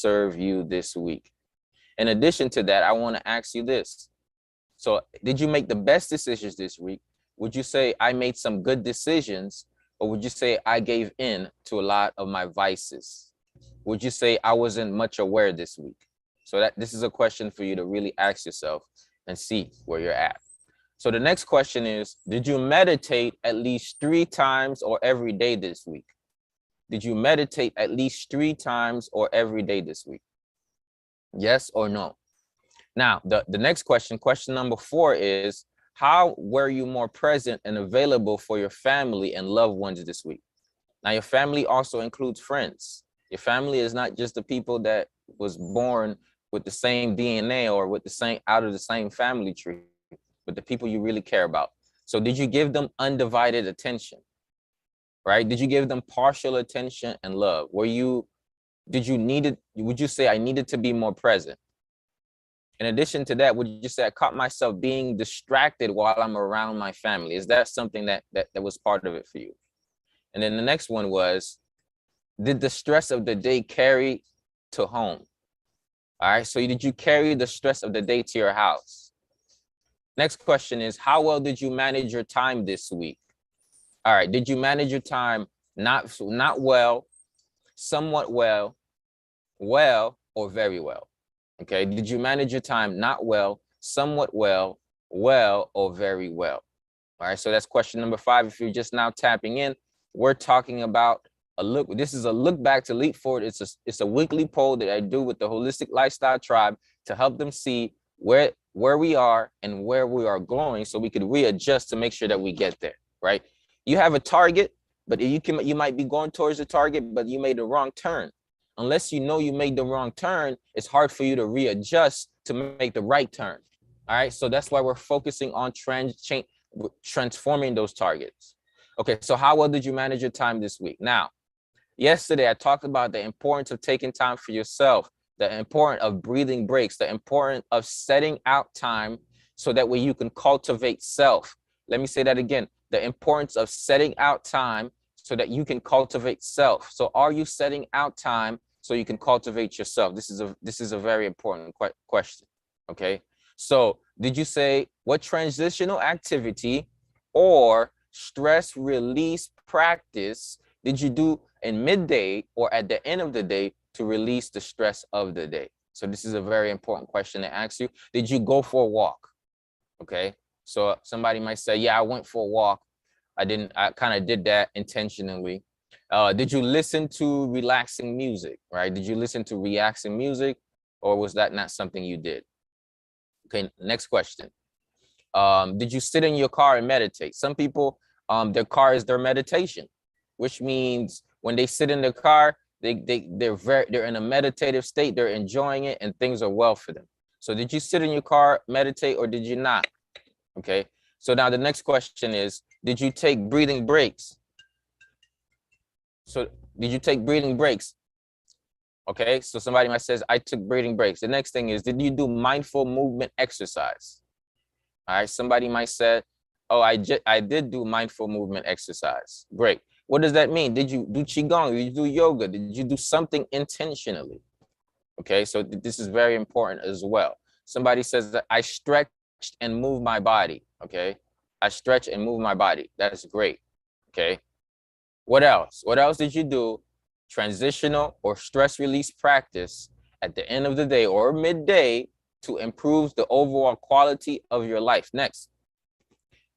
serve you this week? In addition to that, I want to ask you this. So did you make the best decisions this week? Would you say I made some good decisions, or would you say I gave in to a lot of my vices? Would you say I wasn't much aware this week? So that this is a question for you to really ask yourself and see where you're at. So the next question is, did you meditate at least 3 times or every day this week? Did you meditate at least 3 times or every day this week? Yes or no? Now, the next question, question number 4 is, how were you more present and available for your family and loved ones this week? Now, your family also includes friends. Your family is not just the people that was born with the same DNA or with the same, out of the same family tree, but the people you really care about. So did you give them undivided attention, right? Did you give them partial attention and love? Would you say I needed to be more present? In addition to that, would you say I caught myself being distracted while I'm around my family? Is that something that was part of it for you? And then the next one was, did the stress of the day carry to home? All right, so did you carry the stress of the day to your house? Next question is, how well did you manage your time this week? All right, did you manage your time not well, somewhat well, or very well? Okay, did you manage your time not well, somewhat well, or very well? All right, so that's question number 5. If you're just now tapping in, we're talking about a look. This is a look back to leap forward. It's a weekly poll that I do with the Holistic Lifestyle Tribe to help them see where we are and where we are going, so we could readjust to make sure that we get there. Right? You have a target, but you might be going towards the target, but you made the wrong turn. Unless you know you made the wrong turn, it's hard for you to readjust to make the right turn. All right, so that's why we're focusing on transforming those targets. Okay, so how well did you manage your time this week? Now, yesterday I talked about the importance of taking time for yourself, the importance of breathing breaks, the importance of setting out time so that way you can cultivate self. Let me say that again, the importance of setting out time so that you can cultivate self. So are you setting out time so you can cultivate yourself? This is a very important question. Okay, so did you say what transitional activity or stress release practice did you do in midday or at the end of the day to release the stress of the day? So this is a very important question to ask you. Did you go for a walk? Okay, so somebody might say, yeah, I went for a walk. I kind of did that intentionally. Did you listen to relaxing music, right? Did you listen to relaxing music, or was that not something you did? Okay, next question. Did you sit in your car and meditate? Some people, their car is their meditation, which means when they sit in the car, they're in a meditative state, they're enjoying it, and things are well for them. So did you sit in your car, meditate, or did you not? Okay, so now the next question is, did you take breathing breaks? So did you take breathing breaks? Okay, so somebody might says, I took breathing breaks. The next thing is, did you do mindful movement exercise? All right, somebody might say, oh, I did do mindful movement exercise. Great. What does that mean? Did you do Qigong? Did you do yoga? Did you do something intentionally? Okay, so this is very important as well. Somebody says that I stretched and moved my body. Okay, I stretch and move my body. That's great. Okay, what else? What else did you do? Transitional or stress release practice at the end of the day or midday to improve the overall quality of your life. Next,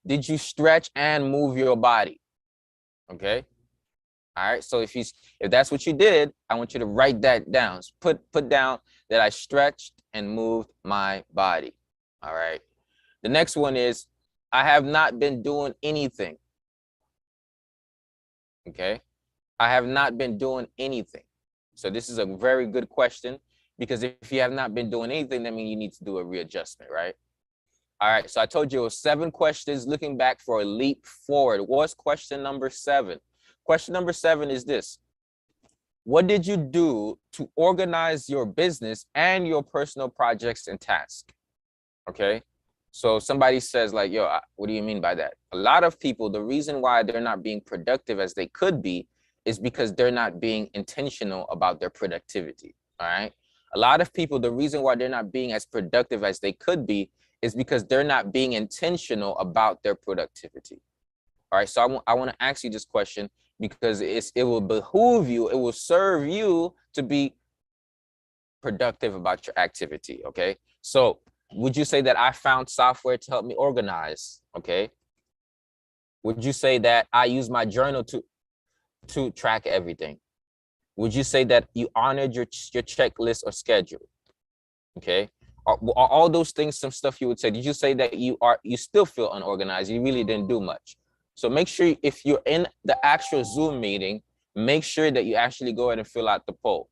did you stretch and move your body? Okay. All right. So if that's what you did, I want you to write that down. Put down that I stretched and moved my body. All right. The next one is, I have not been doing anything. Okay. I have not been doing anything. So this is a very good question, because if you have not been doing anything, that means you need to do a readjustment, right? All right. So I told you it was 7 questions looking back for a leap forward. What's question number 7? Question number 7 is this. What did you do to organize your business and your personal projects and tasks? Okay. So somebody says like, yo, what do you mean by that? A lot of people, the reason why they're not being productive as they could be is because they're not being intentional about their productivity. All right. A lot of people, the reason why they're not being as productive as they could be is because they're not being intentional about their productivity. All right. So I want to ask you this question because it will behoove you, it will serve you to be productive about your activity. Okay. So would you say that I found software to help me organize? Okay. Would you say that I use my journal to track everything? Would you say that you honored your checklist or schedule? Okay. Are all those things some stuff you would say? Did you say that you still feel unorganized? You really didn't do much. So make sure if you're in the actual Zoom meeting, make sure that you actually go ahead and fill out the poll,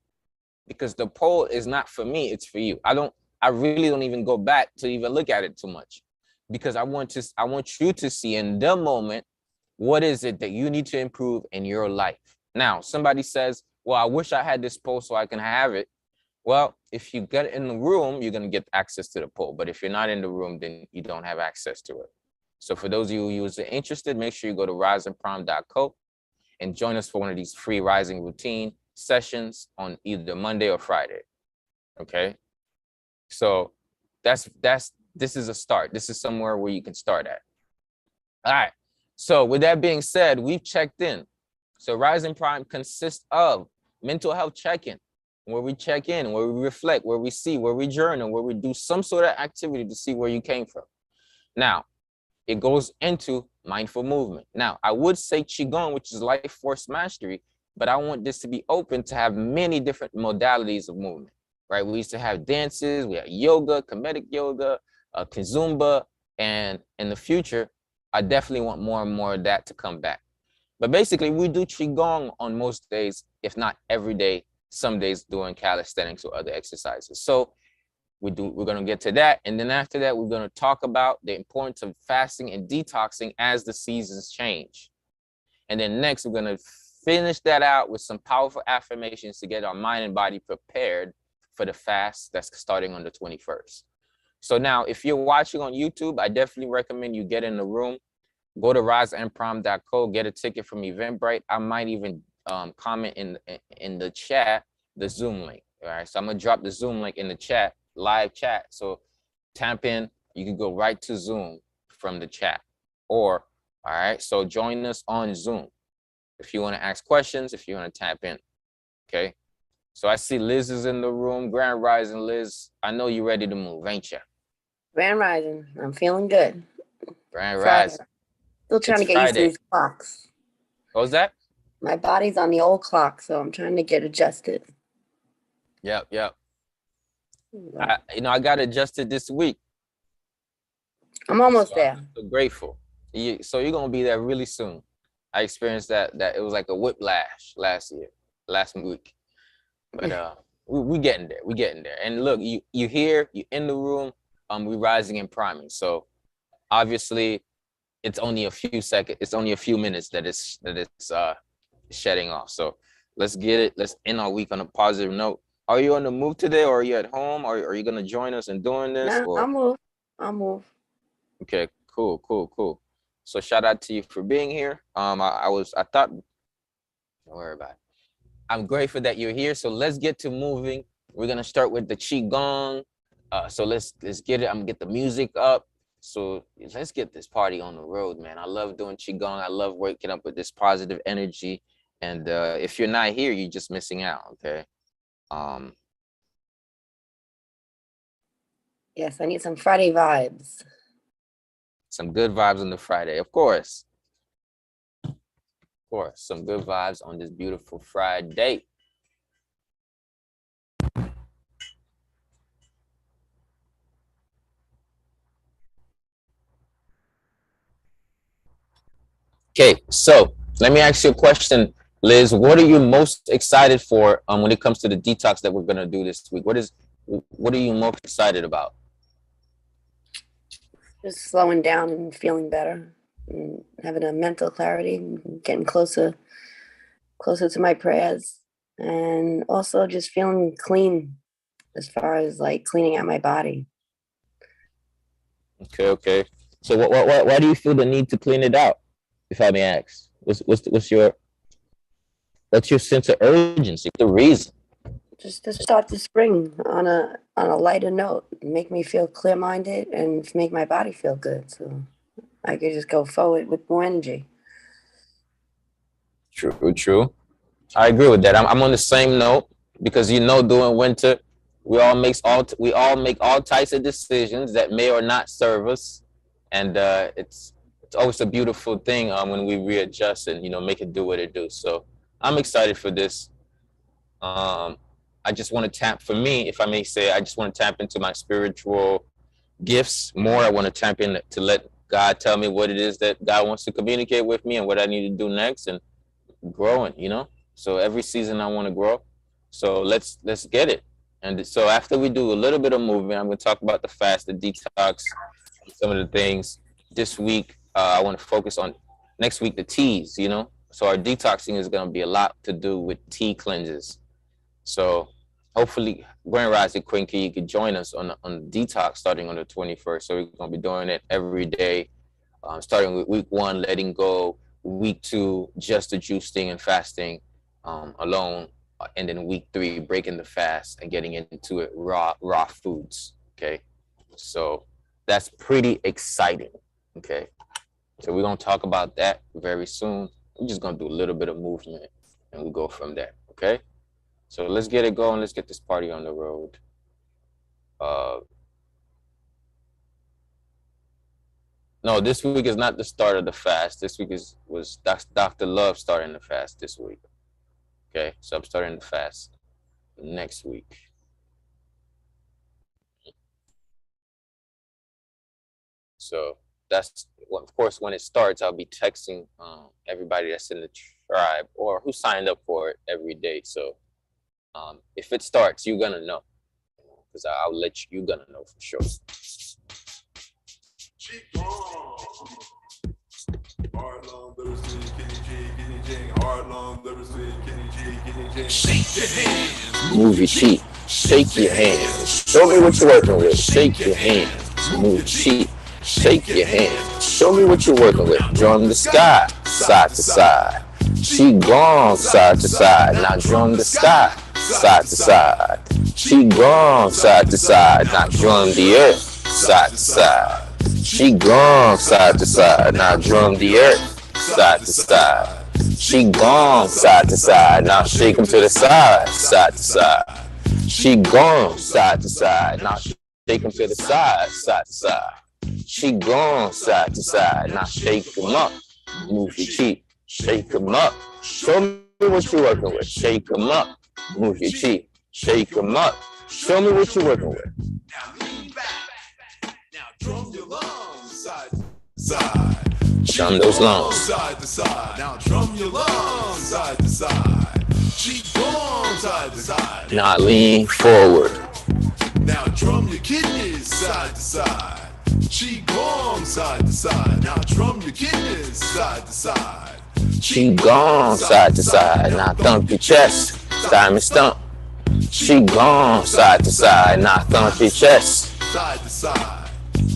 because the poll is not for me, it's for you. I really don't even go back to even look at it too much, because I want you to see in the moment, what is it that you need to improve in your life? Now, somebody says, well, I wish I had this poll so I can have it. Well, if you get in the room, you're going to get access to the poll. But if you're not in the room, then you don't have access to it. So for those of you who are interested, make sure you go to riseandprime.co and join us for one of these free rising routine sessions on either Monday or Friday. Okay. So this is a start. This is somewhere where you can start at. All right. So with that being said, we've checked in. So Rising Prime consists of mental health check-in, where we check in, where we reflect, where we see, where we journal, where we do some sort of activity to see where you came from. Now, it goes into mindful movement. Now, I would say Qigong, which is life force mastery, but I want this to be open to have many different modalities of movement, right? We used to have dances, we have yoga, comedic yoga, kizumba, and in the future, I definitely want more and more of that to come back. But basically, we do Qigong on most days, if not every day, some days doing calisthenics or other exercises. So we're going to get to that. And then after that, we're going to talk about the importance of fasting and detoxing as the seasons change. And then next, we're going to finish that out with some powerful affirmations to get our mind and body prepared for the fast that's starting on the 21st. So now, if you're watching on YouTube, I definitely recommend you get in the room. Go to riseandprime.co, get a ticket from Eventbrite. I might even comment in the chat the Zoom link. All right, so I'm gonna drop the Zoom link in the chat, live chat. So tap in, you can go right to Zoom from the chat. Or, all right, so join us on Zoom if you want to ask questions, if you want to tap in. Okay. So I see Liz is in the room. Grand Rising, Liz. I know you're ready to move, ain't you? Grand Rising. I'm feeling good. Grand Rising. Still trying to get used to these clocks. What was that? My body's on the old clock, so I'm trying to get adjusted. Yep. I got adjusted this week. I'm almost there. I'm so grateful. So you're gonna be there really soon. I experienced that it was like a whiplash last week. But we getting there. We getting there. And look, you here, you in the room. We rising and priming. So obviously, it's only a few seconds. It's only a few minutes that it's shedding off. So let's get it. Let's end our week on a positive note. Are you on the move today, or are you at home, or are you gonna join us in doing this? No, I'll move. Okay, cool. So shout out to you for being here. I thought, don't worry about it. I'm grateful that you're here. So let's get to moving. We're gonna start with the Qigong. So let's get it. I'm gonna get the music up. So let's get this party on the road, man. I love doing Qigong. I love waking up with this positive energy. And if you're not here, you're just missing out, okay? Yes, I need some Friday vibes. Some good vibes on the Friday, of course. Of course, some good vibes on this beautiful Friday. Okay, so let me ask you a question, Liz. What are you most excited for when it comes to the detox that we're gonna do this week? What are you most excited about? Just slowing down and feeling better, and having a mental clarity, and getting closer to my prayers, and also just feeling clean as far as like cleaning out my body. Okay. So why do you feel the need to clean it out, if I may ask? What's your sense of urgency? The reason? just to start the spring on a lighter note, make me feel clear-minded and make my body feel good, so I could just go forward with more energy. True. I agree with that. I'm on the same note because during winter, we all make all types of decisions that may or not serve us, and it's always a beautiful thing when we readjust and make it do what it do. So I'm excited for this. I just want to tap, for me, if I may say, I just want to tap into my spiritual gifts more. I want to tap in to let God tell me what it is that God wants to communicate with me and what I need to do next, and growing, So every season I want to grow. So let's get it. And so after we do a little bit of movement, I'm going to talk about the fast, the detox, some of the things. This week, I want to focus on next week, the teas, So our detoxing is going to be a lot to do with tea cleanses. So hopefully, Grand Rising Queen Key, you could join us on the detox starting on the 21st. So we're going to be doing it every day, starting with week 1, letting go. Week 2, just the juicing and fasting alone. And then week 3, breaking the fast and getting into it raw foods. Okay. So that's pretty exciting. Okay. So we're going to talk about that very soon. We're just going to do a little bit of movement and we'll go from there. Okay. So let's get it going. Let's get this party on the road. No, this week is not the start of the fast. This week was Dr. Love starting the fast this week. Okay, so I'm starting the fast next week. So that's, of course, when it starts, I'll be texting everybody that's in the tribe or who signed up for it every day. So if it starts, you're gonna know, because I'll let you. You're gonna know for sure. Move your cheek, shake your hands, show me what you're working with. Shake your hands, move your cheek, shake your hands, show me what you're working with. Drum the sky, side to side. She gone side to side, now drum the sky, side to side. She gone side to side, now drum the earth, side to side. She gone side to side, now drum the earth, side to side. She gone side to side, now shake them to the side, side to side. She gone side to side, now shake them to the side, side to side. She gone side to side, now shake them up, move your cheek, shake them up. Show me what you're working with. Shake them up, move your cheek, shake them up. Show me what you're working with. Now lean back, now drum your lungs side to side. Drum those lungs. Side to side. Now drum your lungs side to side. Cheek gone side to side. Now lean forward. Now drum your kidneys side to side. Cheek gone side to side. Now drum your kidneys side to side. She gone side to side. Now thump your chest. Time and stump. She gone side to side. Now thump your chest. Side to side.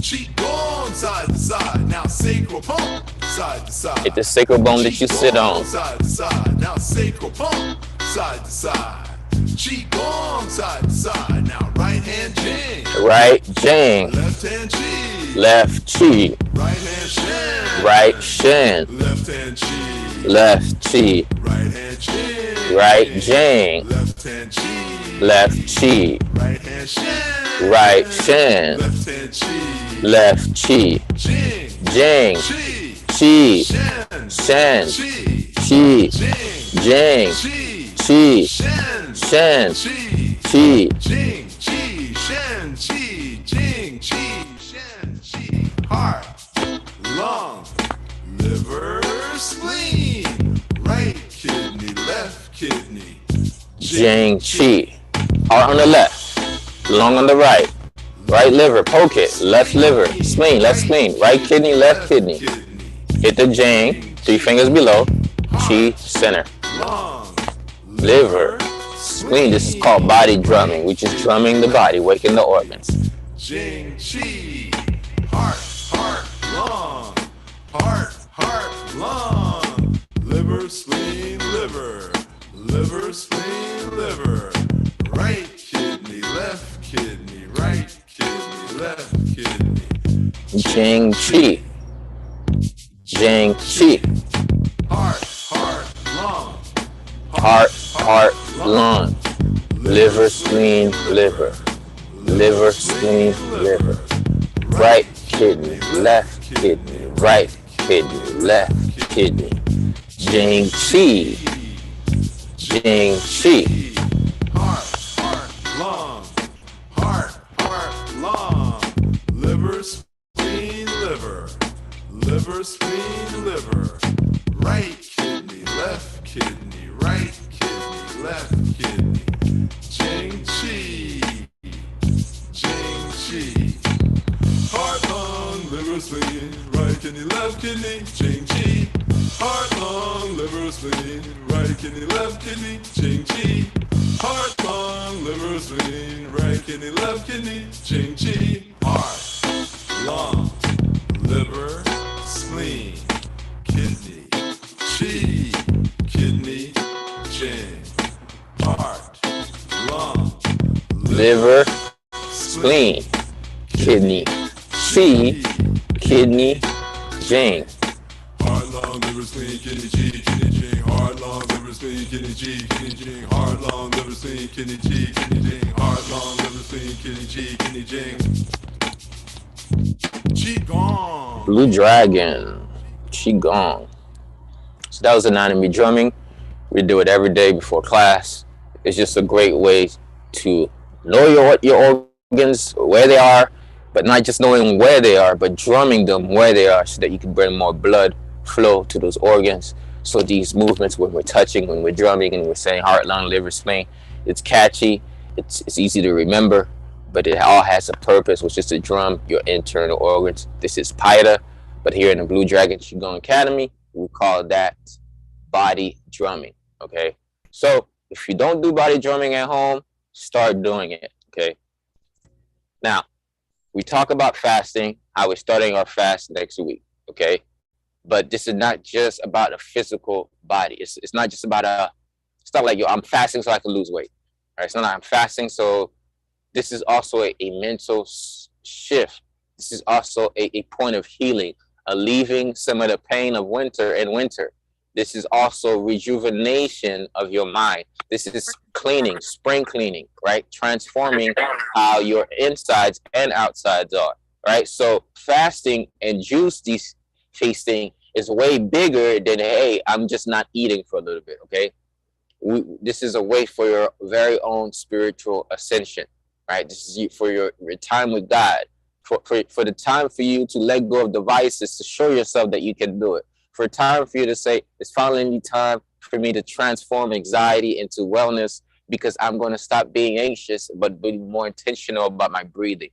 Cheek gone side to side. Now sacral pump side to side. Hit the sacral bone that you sit on. Side to side. Now sacral pump side to side. Cheek gone side to side. Now right hand jing. Right jing. Left hand cheek. Left cheek. Right hand shin. Right shin. Left hand cheek. Left cheek. Right hand chin. Right jing. Left hand cheek. Left cheek. Right hand shin. Right shin. Left hand cheek. Left cheek. Jing. Jing. Chi. Chi. Shin. Shen. Chi. Chi. Jing. Jing. Chi. Chi. Shin. Shen. Chi. Chi. Jing. Chi. Shen. Chi. Jing. Chi. Shen. Chi. Heart. Lung. Liver. Spleen. Right kidney. Left kidney. Jing. Chi. Heart on the left. Lung on the right. Right liver. Poke it. Left liver. Spleen. Left spleen. Right kidney. Left kidney. Hit the Jing. 3 fingers below. Chi. Center. Lung. Liver. Spleen. This is called body drumming. We're just drumming the body, waking the organs. Jing. Chi. Heart. Lung. Heart. Lung. Liver. Spleen. Liver. Liver. Spleen. Liver. Right kidney, right kidney, left kidney. Jing Chi. Jing Chi. Heart, lung. Heart, lung. Liver, spleen, liver. Liver, spleen, liver. Right kidney, left kidney, right kidney, left kidney. Jing Chi. Jing Chi. Heart, lung. Heart, lung. Liver, spleen, liver. Liver, spleen, liver. Right kidney, left kidney, right kidney, left kidney. Jing Chi. Jing Chi. Heart, lung, liver, spleen, right kidney, left kidney, Jing Chi. Heart, lung, liver, spleen, right kidney, left kidney, Jing Chi. Heart, lung, liver, spleen, right kidney, left kidney, Jing Chi. Heart, lung, liver, spleen, kidney, chi, kidney, Jing. Heart, lung, Liver, spleen, kidney, chi, kidney, jing. heart, lung, liver, spleen, kidney, G, kidney, Jing. Heart, lung, liver, spleen, kidney, G, kidney, Jing. Heart, lung, liver, spleen, kidney, G, kidney, Jing. Heart, lung, liver, spleen, kidney, G, kidney, Jing. Qigong. Blue Dragon, Qigong. So that was anatomy drumming. We do it every day before class. It's just a great way to know your organs, where they are, but not just knowing where they are, but drumming them where they are so that you can bring more blood flow to those organs. So these movements, when we're touching, when we're drumming, and we're saying heart, lung, liver, spleen, it's catchy, it's easy to remember, but it all has a purpose, which is to drum your internal organs. This is Paida, but here in the Blue Dragon Qigong Academy, we call that body drumming. Okay, so if you don't do body drumming at home, start doing it. Okay, now we talk about fasting, how we're starting our fast next week. Okay, but this is not just about a physical body. It's not just about it's not like, yo, I'm fasting so I can lose weight. All right, it's not like I'm fasting. So this is also a mental shift. This is also a point of healing, alleviating some of the pain of winter and winter. This is also rejuvenation of your mind. This is cleaning, spring cleaning, right? Transforming how your insides and outsides are, right? So fasting and juice feasting is way bigger than, hey, I'm just not eating for a little bit, okay? This is a way for your very own spiritual ascension, right? This is for your time with God, for the time for you to let go of devices, to show yourself that you can do it. For time for you to say, it's finally time for me to transform anxiety into wellness, because I'm going to stop being anxious, but be more intentional about my breathing,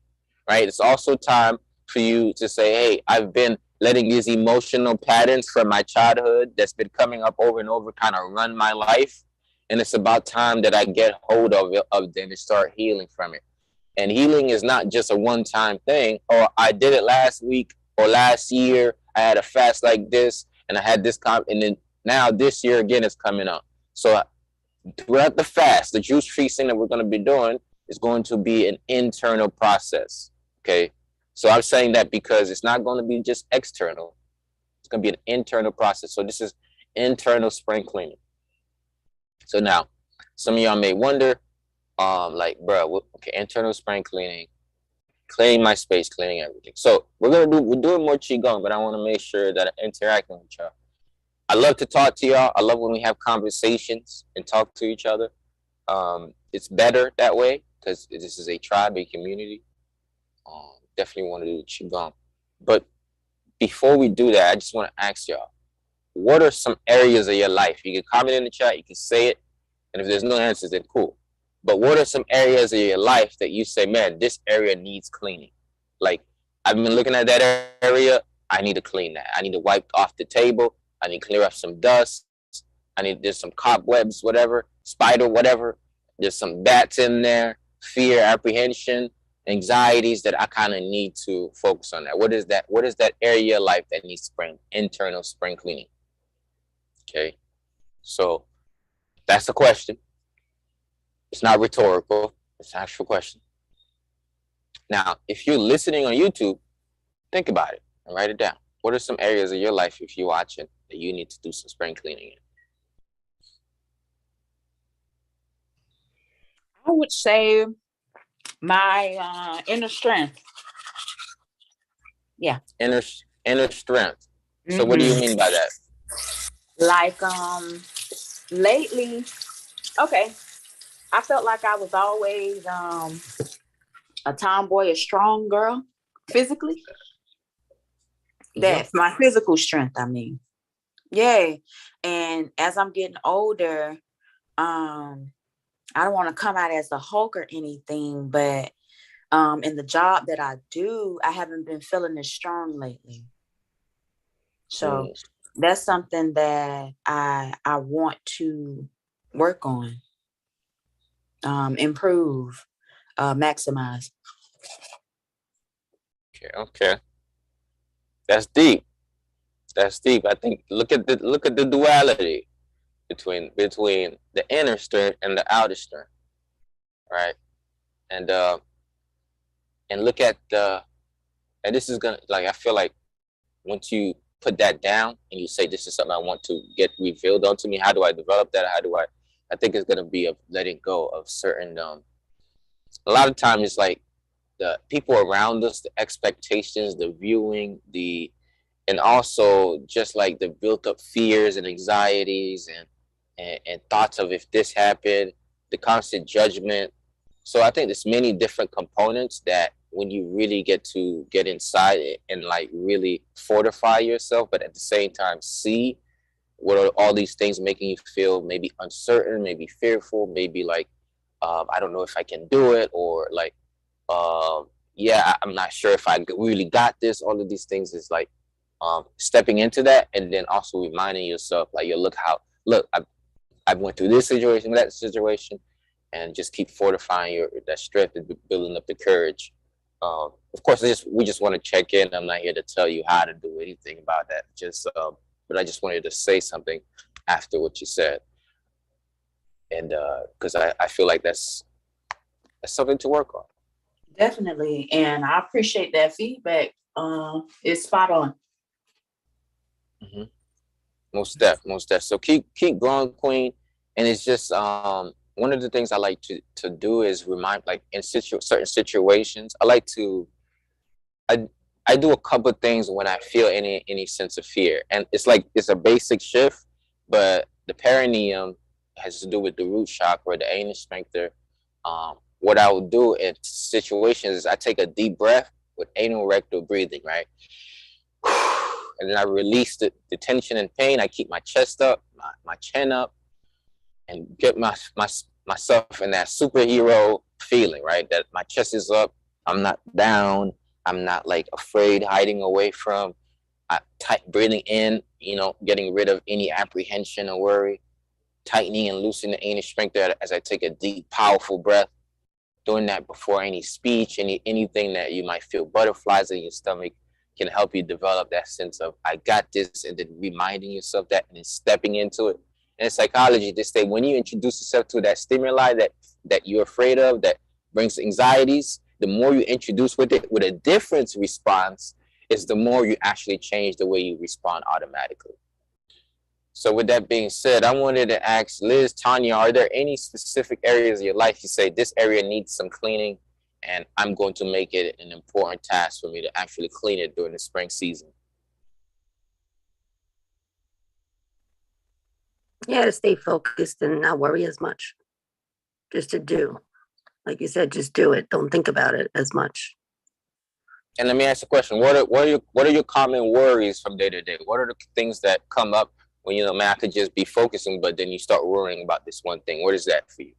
right? It's also time for you to say, hey, I've been letting these emotional patterns from my childhood that's been coming up over and over kind of run my life. And it's about time that I get hold of them and start healing from it. And healing is not just a one-time thing, or I did it last week or last year, I had a fast like this, and I had this and then now this year again is coming up. So throughout the fast, the juice feasting that we're going to be doing is going to be an internal process. Okay, so I'm saying that because it's not going to be just external. It's going to be an internal process. So this is internal spring cleaning. So now, some of y'all may wonder, like, bro, okay, internal spring cleaning, cleaning my space, cleaning everything. So we're doing more Qigong, but I want to make sure that I'm interacting with y'all. I love to talk to y'all. I love when we have conversations and talk to each other. It's better that way because this is a tribe, a community. Definitely want to do Qigong. But before we do that, I just want to ask y'all, what are some areas of your life? You can comment in the chat, you can say it, and if there's no answers, then cool. But what are some areas of your life that you say, man, this area needs cleaning? Like, I've been looking at that area, I need to clean that. I need to wipe off the table. I need to clear up some dust. There's some cobwebs, whatever, spider, whatever. There's some bats in there, fear, apprehension, anxieties that I kind of need to focus on that. What is that? What is that area of life that needs internal spring cleaning? Okay, so that's the question. It's not rhetorical. It's an actual question. Now, if you're listening on YouTube, think about it and write it down. What are some areas of your life, if you're watching, that you need to do some spring cleaning in? I would say my inner strength. Yeah. Inner strength. So what do you Mhm. mean by that? Like lately, okay, I felt like I was always a tomboy, a strong girl physically. That's my physical strength, I mean. Yeah. And as I'm getting older, I don't want to come out as a Hulk or anything, but in the job that I do, I haven't been feeling as strong lately. So that's something that I want to work on, improve, maximize. Okay. That's deep. That's deep. I think look at the duality between the inner strength and the outer strength, right? And look at and this is gonna, like, I feel like once you put that down and you say this is something I want to get revealed onto me, how do I develop that? How do I think it's gonna be of letting go of certain a lot of times it's like the people around us, the expectations, the viewing, and also just like the built up fears and anxieties and thoughts of if this happened, the constant judgment. So I think there's many different components that when you really get inside it and like really fortify yourself, but at the same time see what are all these things making you feel maybe uncertain, maybe fearful, maybe like I don't know if I can do it, or like yeah, I'm not sure if I really got this. All of these things is like stepping into that, and then also reminding yourself like, yo, look, I went through this situation, that situation, and just keep fortifying that strength and building up the courage. Of course, we just want to check in. I'm not here to tell you how to do anything about that. But I just wanted to say something after what you said, and because I feel like that's something to work on. Definitely. And I appreciate that feedback. It's spot on. Mm-hmm. Most def. So keep growing, Queen. And it's just one of the things I like to do is remind, like in certain situations, I do a couple of things when I feel any sense of fear, and it's a basic shift, but the perineum has to do with the root chakra, the anus sphincter. What I will do in situations is I take a deep breath with anal rectal breathing, right? And then I release the tension and pain. I keep my chest up, my chin up, and get myself in that superhero feeling, right? That my chest is up, I'm not down, I'm not like afraid, hiding away from. Breathing in, getting rid of any apprehension or worry, tightening and loosening the anus sphincter as I take a deep, powerful breath. Doing that before any speech, anything that you might feel butterflies in your stomach, can help you develop that sense of I got this, and then reminding yourself that and then stepping into it. And in psychology, they say when you introduce yourself to that stimuli that you're afraid of, that brings anxieties, the more you introduce with it with a different response, is the more you actually change the way you respond automatically. So with that being said, I wanted to ask Liz, Tanya, are there any specific areas of your life you say this area needs some cleaning, and I'm going to make it an important task for me to actually clean it during the spring season? Yeah, to stay focused and not worry as much. Just to do. Like you said, just do it. Don't think about it as much. And let me ask you a question. What are your common worries from day to day? What are the things that come up when, man, I could just be focusing, but then you start worrying about this one thing? What is that for you?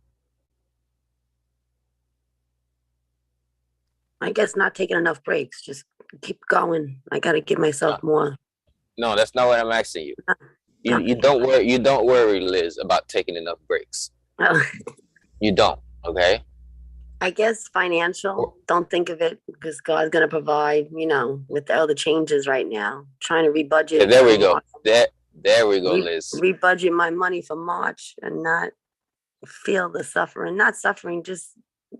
I guess not taking enough breaks. Just keep going. I got to give myself more. No, that's not what I'm asking you. You don't worry, Liz, about taking enough breaks. You don't, okay? I guess financial. Don't think of it because God's going to provide, with all the changes right now. Trying to rebudget. Yeah, there we go. There we go, Liz. Rebudget my money for March and not feel the suffering. Not suffering, just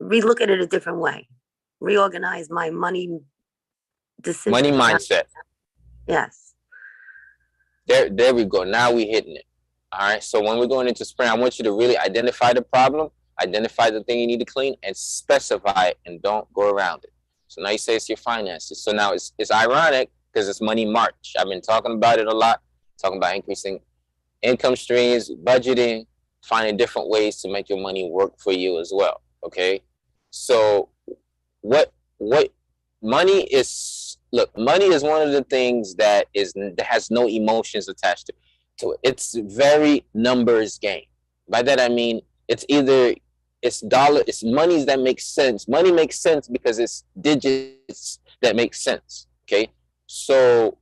relook at it a different way. reorganize my money decision. Money mindset. Yes. There we go. Now we hitting it. All right. So when we're going into spring, I want you to really identify the problem, identify the thing you need to clean, and specify it, and don't go around it. So now you say it's your finances. So now it's ironic because it's money March. I've been talking about it a lot, talking about increasing income streams, budgeting, finding different ways to make your money work for you as well. Okay. So what money is, look, money is one of the things that has no emotions attached to it. It's very numbers game. By that I mean it's monies that make sense. Money makes sense because it's digits that make sense. Okay. So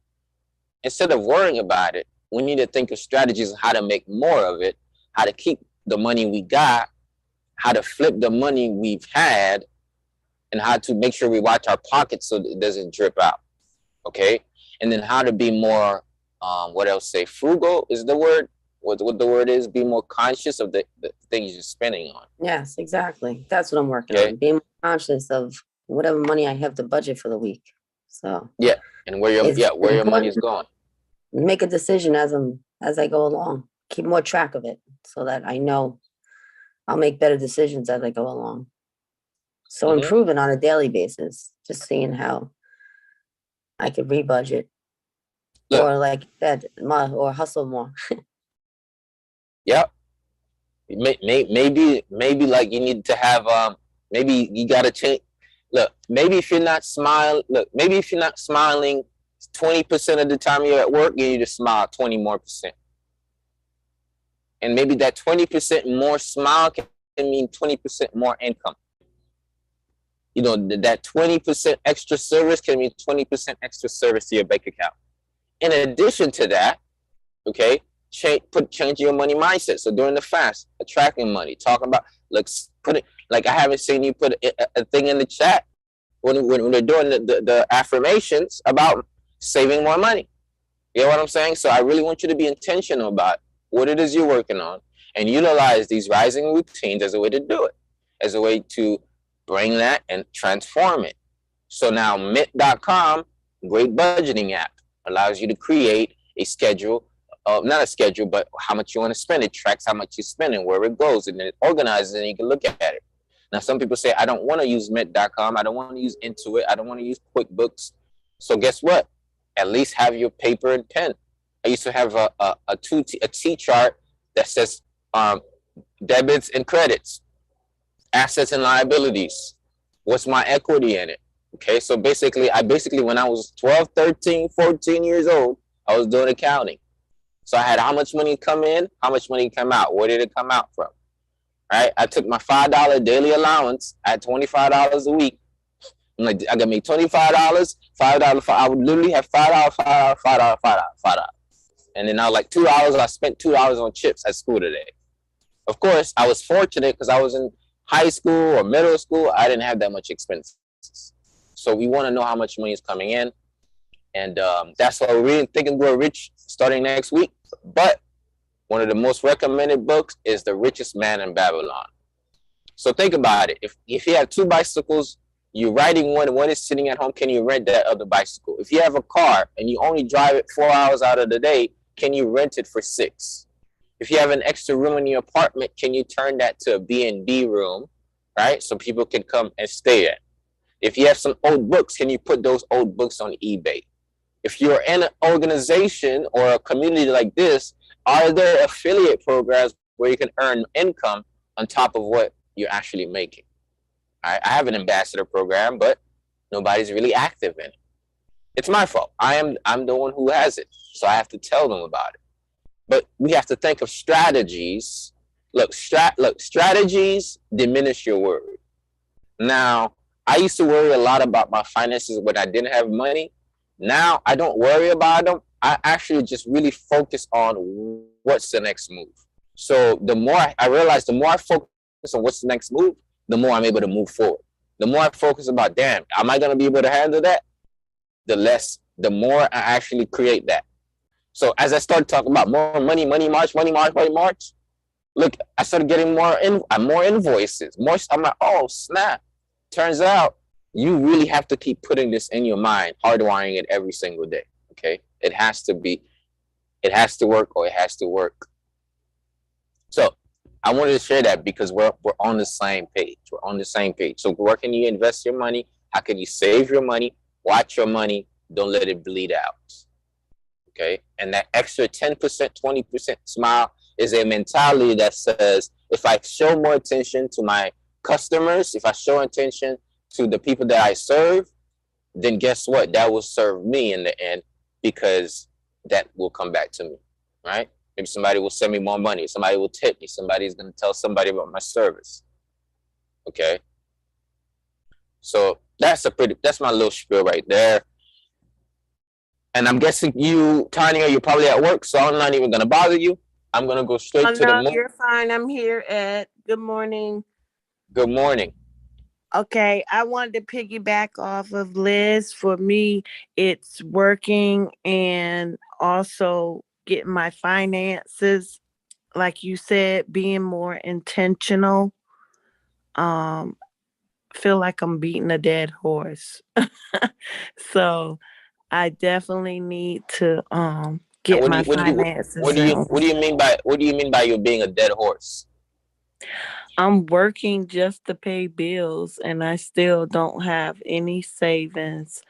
instead of worrying about it, we need to think of strategies on how to make more of it, how to keep the money we got, how to flip the money we've had, and how to make sure we watch our pockets so that it doesn't drip out. Okay. And then how to be more, what else say? Frugal is the word. What the word is, be more conscious of the things you're spending on. Yes, exactly. That's what I'm working on. Being more conscious of whatever money I have to budget for the week. So yeah, and where your money is going. Make a decision as I go along. Keep more track of it so that I know I'll make better decisions as I go along. So improving on a daily basis, just seeing how I could rebudget, or like that, or hustle more. Yep. Maybe like you need to have maybe you gotta change. Look, maybe if you're not smiling 20% of the time you're at work, you need to smile 20 more percent. And maybe that 20% more smile can mean 20% more income. You know, that 20% extra service can mean 20% extra service to your bank account. In addition to that, okay, change your money mindset. So during the fast, attracting money, talking about, like I haven't seen you put a thing in the chat when they're doing the affirmations about saving more money. You know what I'm saying? So I really want you to be intentional about what it is you're working on and utilize these rising routines as a way to do it, as a way to bring that and transform it. So now Mint.com, great budgeting app, allows you to create a schedule, not a schedule, but how much you want to spend. It tracks how much you spend and where it goes, and then it organizes and you can look at it. Now, some people say, I don't want to use Mint.com. I don't want to use Intuit. I don't want to use QuickBooks. So guess what? At least have your paper and pen. I used to have a T chart that says debits and credits, assets and liabilities. What's my equity in it? Okay, so basically, when I was 12, 13, 14 years old, I was doing accounting. So I had how much money come in, how much money come out. Where did it come out from? Right? I took my $5 daily allowance at $25 a week. I'm like, I got me $25, $5. I would literally have $5. And then I was like $2. I spent $2 on chips at school today. Of course, I was fortunate because I was in high school or middle school. I didn't have that much expenses. So we want to know how much money is coming in. And that's why we're really thinking we're rich starting next week. But one of the most recommended books is The Richest Man in Babylon. So think about it. If you have 2 bicycles, you're riding one is sitting at home, can you rent that other bicycle? If you have a car and you only drive it 4 hours out of the day, can you rent it for 6? If you have an extra room in your apartment, can you turn that to a B&B room, right? So people can come and stay at. If you have some old books, can you put those old books on eBay? If you're in an organization or a community like this, are there affiliate programs where you can earn income on top of what you're actually making? I have an ambassador program, but nobody's really active in it. It's my fault. I'm the one who has it, so I have to tell them about it. But we have to think of strategies. Look, strategies diminish your worry. Now, I used to worry a lot about my finances when I didn't have money. Now I don't worry about them. I actually just really focus on what's the next move. So the more I realize, the more I focus on what's the next move, the more I'm able to move forward. The more I focus about, damn, am I going to be able to handle that? The more I actually create that. So as I started talking about more money march, look, I started getting more invoices. I'm like, oh, snap. Turns out you really have to keep putting this in your mind, hardwiring it every single day. Okay, it has to work, or it has to work. So I wanted to share that because we're on the same page. We're on the same page. So where can you invest your money? How can you save your money? Watch your money. Don't let it bleed out. Okay. And that extra 10%, 20% smile is a mentality that says, if I show more attention to my customers, if I show attention to the people that I serve, then guess what? That will serve me in the end, because that will come back to me, right? Maybe somebody will send me more money. Somebody will tip me. Somebody's going to tell somebody about my service. Okay. So that's my little spiel right there. And I'm guessing you, Tanya, you're probably at work, so I'm not even going to bother you. I'm going to go straight to the No, you're fine. I'm here, Ed. Good morning. Good morning. Okay, I wanted to piggyback off of Liz. For me, it's working and also getting my finances, like you said, being more intentional. Feel like I'm beating a dead horse. So I definitely need to get my finances in. What do you mean by you being a dead horse? I'm working just to pay bills and I still don't have any savings.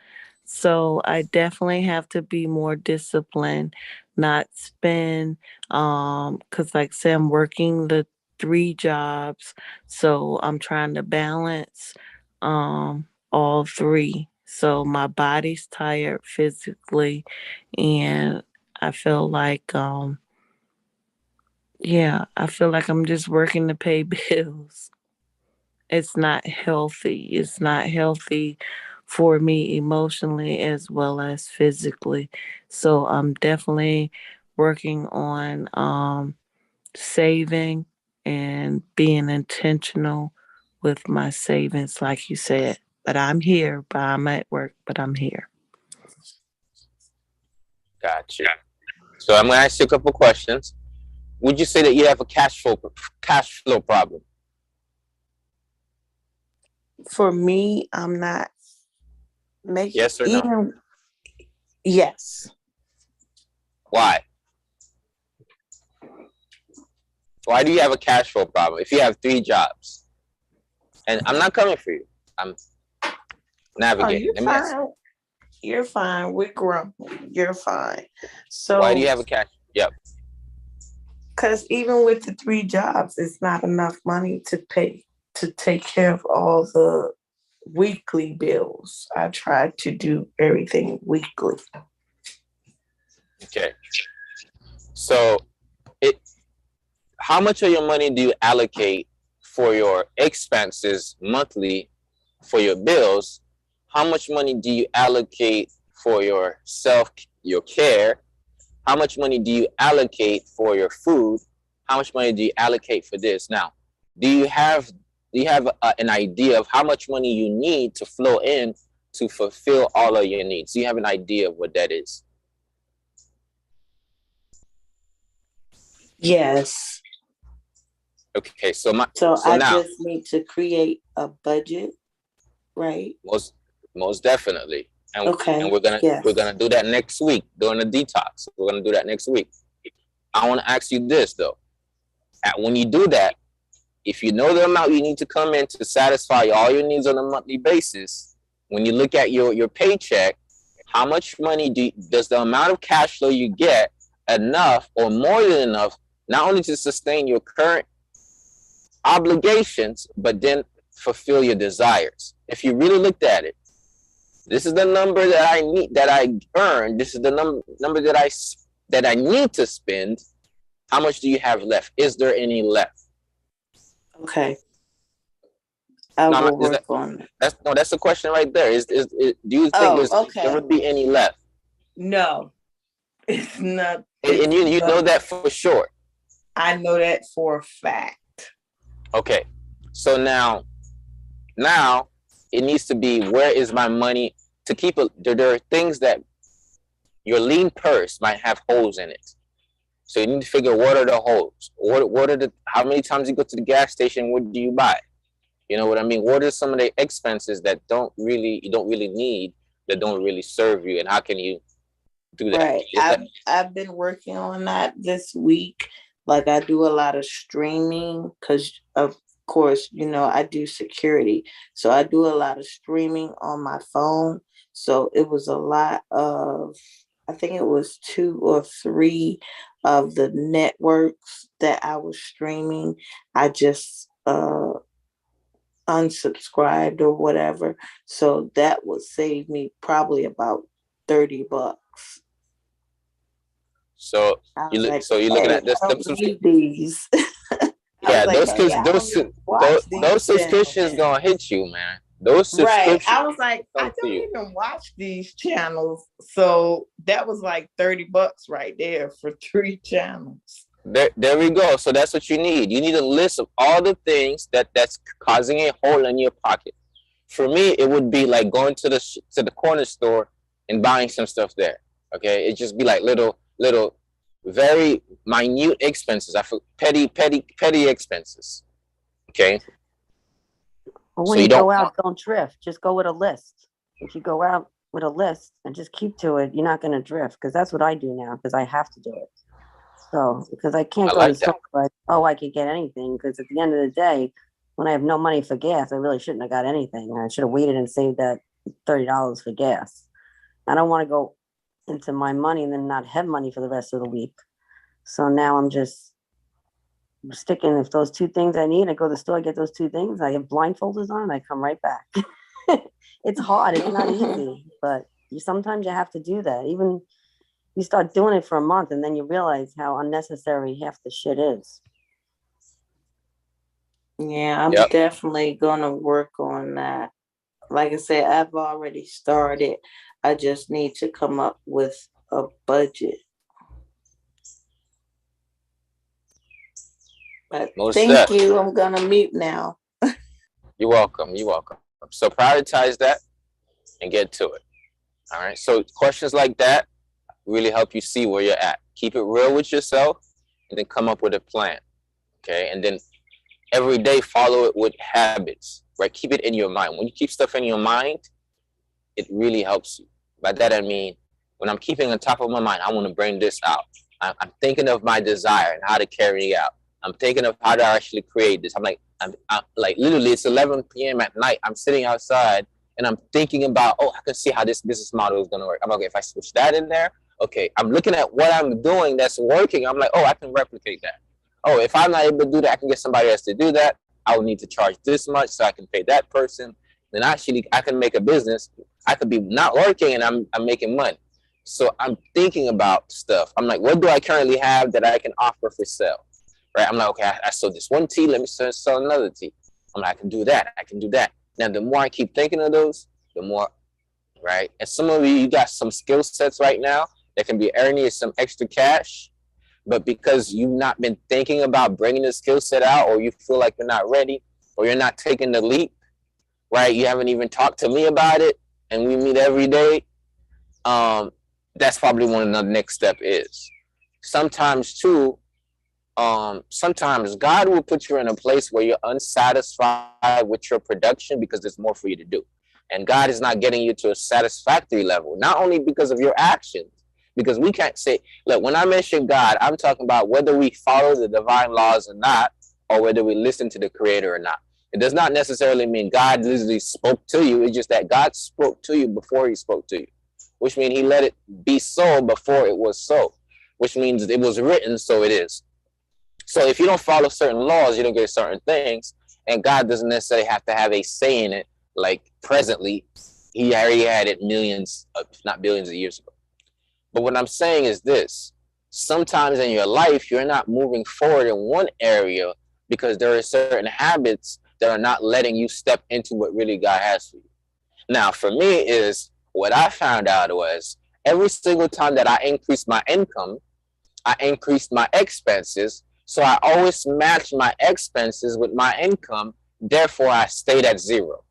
So I definitely have to be more disciplined, not spend cuz like I said, I'm working the 3 jobs. So I'm trying to balance all three. So my body's tired physically and I feel like yeah, I feel like I'm just working to pay bills. It's not healthy. It's not healthy for me emotionally as well as physically. So I'm definitely working on saving and being intentional with my savings, like you said. But I'm here, but I'm at work, but I'm here. Gotcha. So I'm going to ask you a couple questions. Would you say that you have a cash flow problem? For me, I'm not making. Yes or no? Yes. Why? Why do you have a cash flow problem if you have 3 jobs? And I'm not coming for you. I'm navigating. You're fine. You're fine. We're grown. You're fine. So why do you have a cash? Yep. Because even with the 3 jobs, it's not enough money to pay to take care of all the weekly bills. I try to do everything weekly. Okay. So how much of your money do you allocate for your expenses monthly for your bills? How much money do you allocate for your care? How much money do you allocate for your food? How much money do you allocate for this? Now, do you have an idea of how much money you need to flow in to fulfill all of your needs? Do you have an idea of what that is? Yes. Okay, so I now, just need to create a budget, right? Most definitely. And, okay. And we're gonna do that next week during the detox. We're gonna do that next week. I want to ask you this though. When you do that, if you know the amount you need to come in to satisfy all your needs on a monthly basis, when you look at your paycheck, how much money does the amount of cash flow you get enough or more than enough, not only to sustain your current obligations, but then fulfill your desires? If you really looked at it, this is the number that I need, that I earn. This is the number that I need to spend. How much do you have left? Is there any left? Okay. I will work on it. That's the question right there. Do you think there would be any left? No, it's not. And you know that for sure. I know that for a fact. Okay, so now it needs to be, where is my money to keep it? There are things that your lean purse might have holes in it. So you need to figure, what are the holes? What are how many times you go to the gas station, what do you buy? You know what I mean? What are some of the expenses that you don't really need, that don't really serve you, and how can you do that? Right. I've been working on that this week. Like I do a lot of streaming because of course, I do security. So I do a lot of streaming on my phone. So it was a lot of, I think it was 2 or 3 of the networks that I was streaming. I just unsubscribed or whatever. So that would save me probably about $30. So I was like, so you're looking hey, at this I don't need these. I was yeah, like, hey, I don't even watch those these subscriptions channels. gonna hit you, man. Those Right. subscriptions I was like, I come to don't you. even watch these channels. So that was like $30 right there for 3 channels. There we go. So that's what you need. You need a list of all the things that's causing a hole in your pocket. For me, it would be like going to the corner store and buying some stuff there. Okay, it just be like little, very minute expenses. I feel petty expenses. Okay, But so when you you don't go out, don't drift. Just go with a list. If you go out with a list and just keep to it, you're not going to drift. Because that's what I do now. Because I have to do it. So because I can't I go to the like that. store like, oh, I could get anything. Because at the end of the day, when I have no money for gas, I really shouldn't have got anything. I should have waited and saved that $30 for gas. I don't want to go into my money and then not have money for the rest of the week. So now I'm just sticking. If those 2 things I need, I go to the store, get those 2 things. I have blindfolders on, and I come right back. It's hard. It's not easy, but sometimes you have to do that. Even you start doing it for a month, and then you realize how unnecessary half the shit is. Yeah, I'm Yep. definitely gonna work on that. Like I said, I've already started. I just need to come up with a budget. But Most thank that. you. I'm gonna mute now. You're welcome. You're welcome. So prioritize that and get to it. All right. So questions like that really help you see where you're at. Keep it real with yourself, and then come up with a plan. Okay, and then every day follow it with habits. Right. Keep it in your mind. When you keep stuff in your mind, it really helps you. By that I mean, when I'm keeping on top of my mind, I want to bring this out. I'm thinking of my desire and how to carry it out. I'm thinking of how to actually create this. I'm like literally it's 11 p.m. at night. I'm sitting outside and I'm thinking about, oh, I can see how this business model is going to work. I'm like, okay, if I switch that in there, okay, I'm looking at what I'm doing that's working. I'm like, oh, I can replicate that. Oh, if I'm not able to do that, I can get somebody else to do that. I will need to charge this much so I can pay that person. Then actually I can make a business. I could be not working and I'm making money. So I'm thinking about stuff. I'm like, what do I currently have that I can offer for sale? Right? I'm like, okay, I sold this one tea. Let me sell another tea. I'm like, I can do that. I can do that. Now, the more I keep thinking of those, the more, right? And some of you got some skill sets right now that can be earning you some extra cash. But because you've not been thinking about bringing the skill set out, or you feel like you're not ready, or you're not taking the leap, right? You haven't even talked to me about it, and we meet every day. That's probably one of the next step is. Sometimes too, sometimes God will put you in a place where you're unsatisfied with your production because there's more for you to do. And God is not getting you to a satisfactory level, not only because of your actions, because we can't say, look, when I mention God, I'm talking about whether we follow the divine laws or not, or whether we listen to the creator or not. It does not necessarily mean God literally spoke to you. It's just that God spoke to you before he spoke to you, which means he let it be so before it was so, which means it was written, so it is. So if you don't follow certain laws, you don't get certain things, and God doesn't necessarily have to have a say in it. Like presently, he already had it millions, if not billions of years ago. But what I'm saying is this: sometimes in your life, you're not moving forward in one area because there are certain habits that are not letting you step into what really God has for you. Now, for me, is what I found out was every single time that I increased my income, I increased my expenses. So I always matched my expenses with my income. Therefore, I stayed at zero.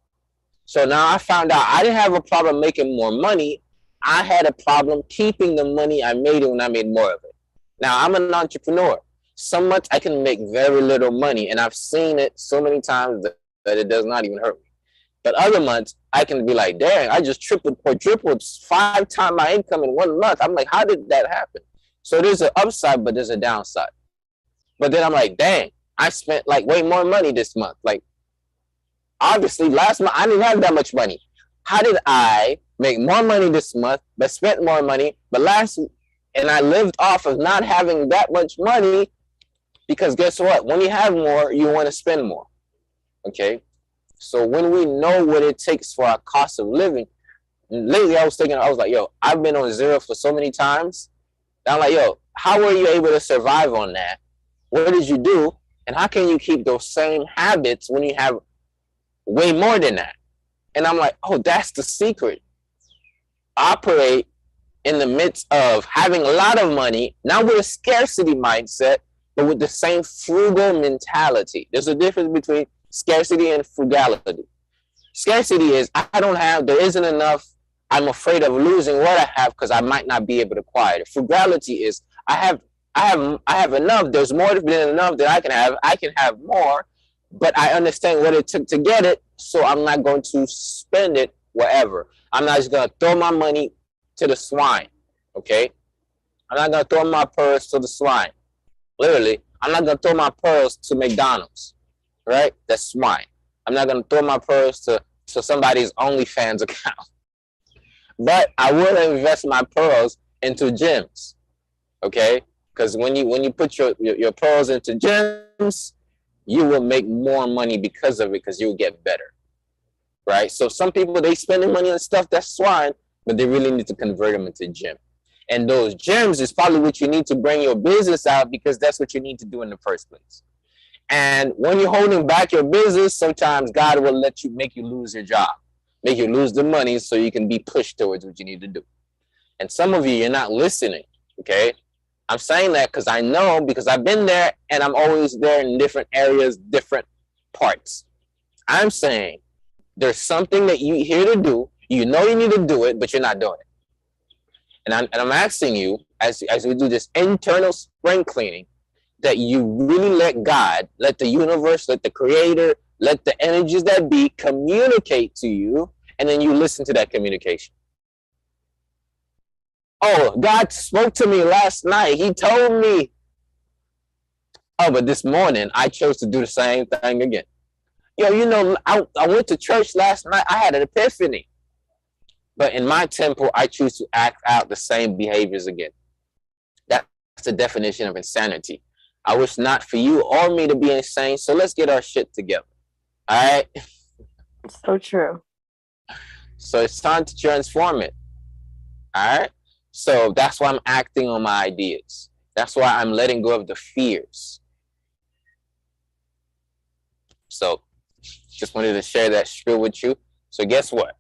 So now I found out I didn't have a problem making more money. I had a problem keeping the money I made when I made more of it. Now I'm an entrepreneur. So much I can make very little money, and I've seen it so many times. that it does not even hurt me. But other months, I can be like, dang, I just tripled, quadrupled 5 times my income in 1 month. I'm like, how did that happen? So there's an upside, but there's a downside. But then I'm like, dang, I spent like way more money this month. Like, obviously, last month, I didn't have that much money. How did I make more money this month, but spent more money, and I lived off of not having that much money? Because guess what? When you have more, you want to spend more. Okay? So when we know what it takes for our cost of living, lately I was like, yo, I've been on zero for so many times. I'm like, yo, how were you able to survive on that? What did you do? And how can you keep those same habits when you have way more than that? And I'm like, oh, that's the secret. Operate in the midst of having a lot of money, not with a scarcity mindset, but with the same frugal mentality. There's a difference between scarcity and frugality. Scarcity is, I don't have, there isn't enough. I'm afraid of losing what I have because I might not be able to acquire it. Frugality is, I have enough. There's more than enough that I can have. I can have more, but I understand what it took to get it, so I'm not going to spend it wherever. I'm not just going to throw my money to the swine, okay? I'm not going to throw my pearls to the swine. Literally, I'm not going to throw my pearls to McDonald's, right? That's swine. I'm not going to throw my pearls to somebody's OnlyFans account. But I will invest my pearls into gyms, okay? Because when you put your pearls into gyms, you will make more money because of it, because you will get better, right? So some people, they spending money on stuff that's swine, but they really need to convert them into gym. And those gyms is probably what you need to bring your business out, because that's what you need to do in the first place. And when you're holding back your business, sometimes God will make you lose your job, make you lose the money so you can be pushed towards what you need to do. And some of you, you're not listening, okay? I'm saying that because I know, because I've been there, and I'm always there in different areas, different parts. I'm saying there's something that you're here to do. You know you need to do it, but you're not doing it. And I'm asking you, as we do this internal spring cleaning, that you really let God, let the universe, let the creator, let the energies that be communicate to you, and then you listen to that communication. Oh, God spoke to me last night. He told me. Oh, but this morning I chose to do the same thing again. Yo, you know, I went to church last night. I had an epiphany. But in my temple, I choose to act out the same behaviors again. That's the definition of insanity. I wish not for you or me to be insane, so let's get our shit together. All right? So true. So it's time to transform it. All right? So that's why I'm acting on my ideas. That's why I'm letting go of the fears. So just wanted to share that spiel with you. So guess what?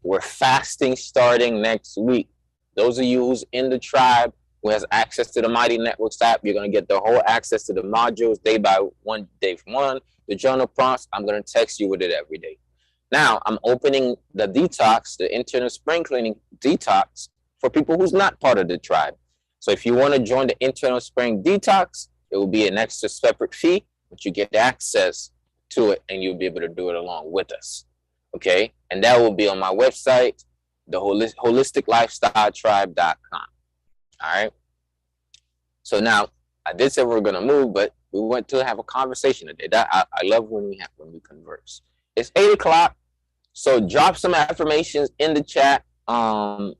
We're fasting starting next week. Those of you who's in the tribe, who has access to the Mighty Networks app, you're going to get the whole access to the modules day by one, day from one, the journal prompts. I'm going to text you with it every day. Now, I'm opening the detox, the internal spring cleaning detox, for people who's not part of the tribe. So if you want to join the internal spring detox, it will be an extra separate fee, but you get access to it, and you'll be able to do it along with us. Okay? And that will be on my website, the holisticlifestyletribe.com. All right. So now I did say we were going to move, but we went to have a conversation today. That I love when we converse. It's 8 o'clock. So drop some affirmations in the chat. Let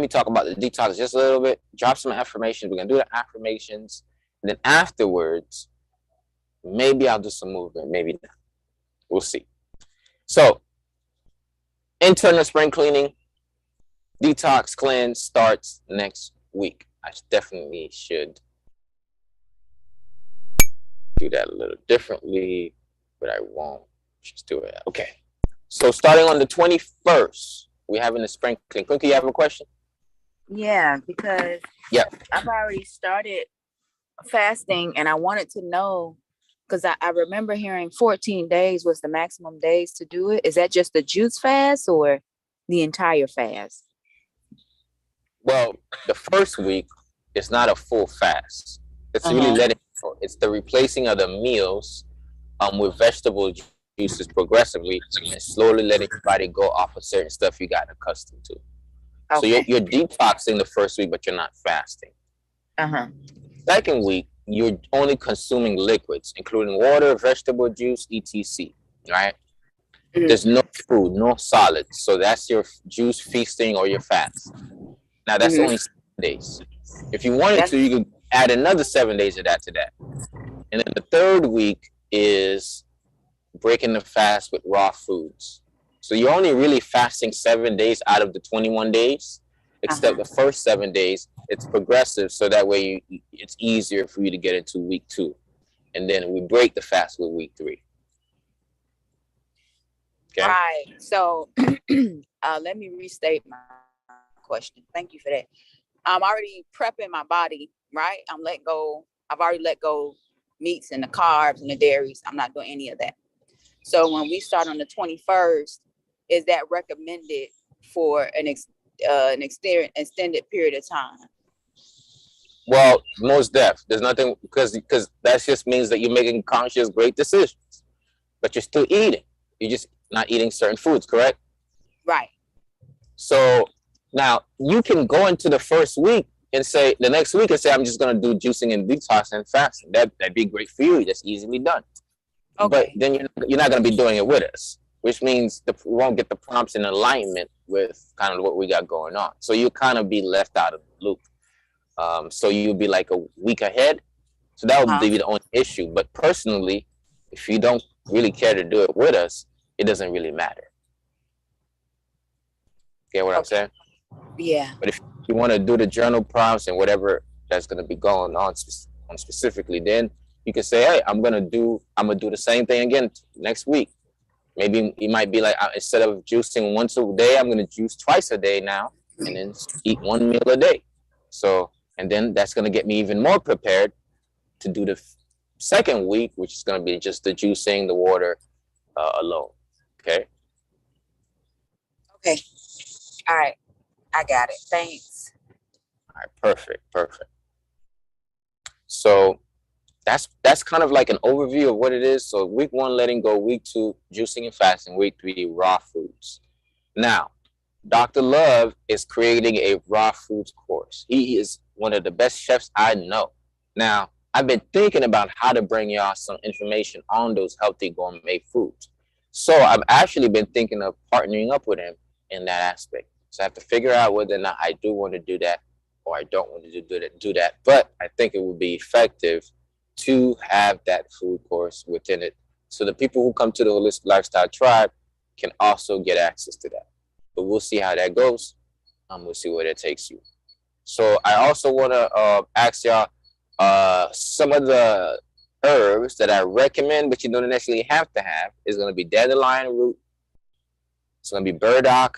me talk about the detox just a little bit. Drop some affirmations. We're going to do the affirmations. And then afterwards, maybe I'll do some movement. Maybe not. We'll see. So internal spring cleaning, detox cleanse starts next week. I definitely should do that a little differently, but I won't. Just do it. Okay. So starting on the 21st, we're having the spring clean. Cookie, you have a question? Yeah, because I've already started fasting, and I wanted to know, because I remember hearing 14 days was the maximum days to do it. Is that just the juice fast or the entire fast? Well, the first week is not a full fast. It's really letting go. It's the replacing of the meals with vegetable juices progressively and slowly letting your body go off of certain stuff you got accustomed to. So Okay. you're detoxing the first week, but you're not fasting. Second week, you're only consuming liquids, including water, vegetable juice, etc. Right? There's no food, no solids. So that's your juice feasting or your fast. Now that's only 7 days. If you wanted to, you could add another 7 days of that to that. And then the third week is breaking the fast with raw foods. So you're only really fasting 7 days out of the 21 days, except the first 7 days, it's progressive. So that way it's easier for you to get into week 2. And then we break the fast with week 3. Okay. Right. So let me restate my question. Thank you for that. I'm already prepping my body, right? I've already let go meats and the carbs and the dairies. I'm not doing any of that. So when we start on the 21st, is that recommended for an extended period of time? Well, most def. There's nothing, because that just means that you're making conscious, great decisions, but you're still eating. You're just not eating certain foods, correct? Right. So now you can go into the first week and say, the next week, and say, I'm just going to do juicing and detoxing and fasting. That'd be great for you. That's easily done. Okay. But then you're not going to be doing it with us, which means we won't get the prompts in alignment with kind of what we got going on. So you kind of be left out of the loop. So you'll be like a week ahead. So that would be the only issue. But personally, if you don't really care to do it with us, it doesn't really matter. Get what I'm saying? Yeah. But if you want to do the journal prompts and whatever that's going to be going on specifically, then you can say, hey, I'm gonna do the same thing again next week. Maybe you might be like, instead of juicing once a day, I'm gonna juice twice a day now, and then eat 1 meal a day. So, and then that's gonna get me even more prepared to do the second week, which is gonna be just the juicing, the water alone. Okay. Okay. All right. I got it. Thanks. All right. Perfect. So that's kind of like an overview of what it is. So week 1, letting go. Week 2, juicing and fasting. Week 3, raw foods. Now, Dr. Love is creating a raw foods course. He is one of the best chefs I know. Now, I've been thinking about how to bring y'all some information on those healthy gourmet foods. So I've actually been thinking of partnering up with him in that aspect. So I have to figure out whether or not I do want to do that or I don't want to do that. But I think it would be effective to have that food course within it, so the people who come to the Holistic Lifestyle Tribe can also get access to that. But we'll see how that goes. We'll see where that takes you. So I also want to ask y'all some of the herbs that I recommend, but you don't necessarily have to have, is going to be dandelion root. It's going to be burdock.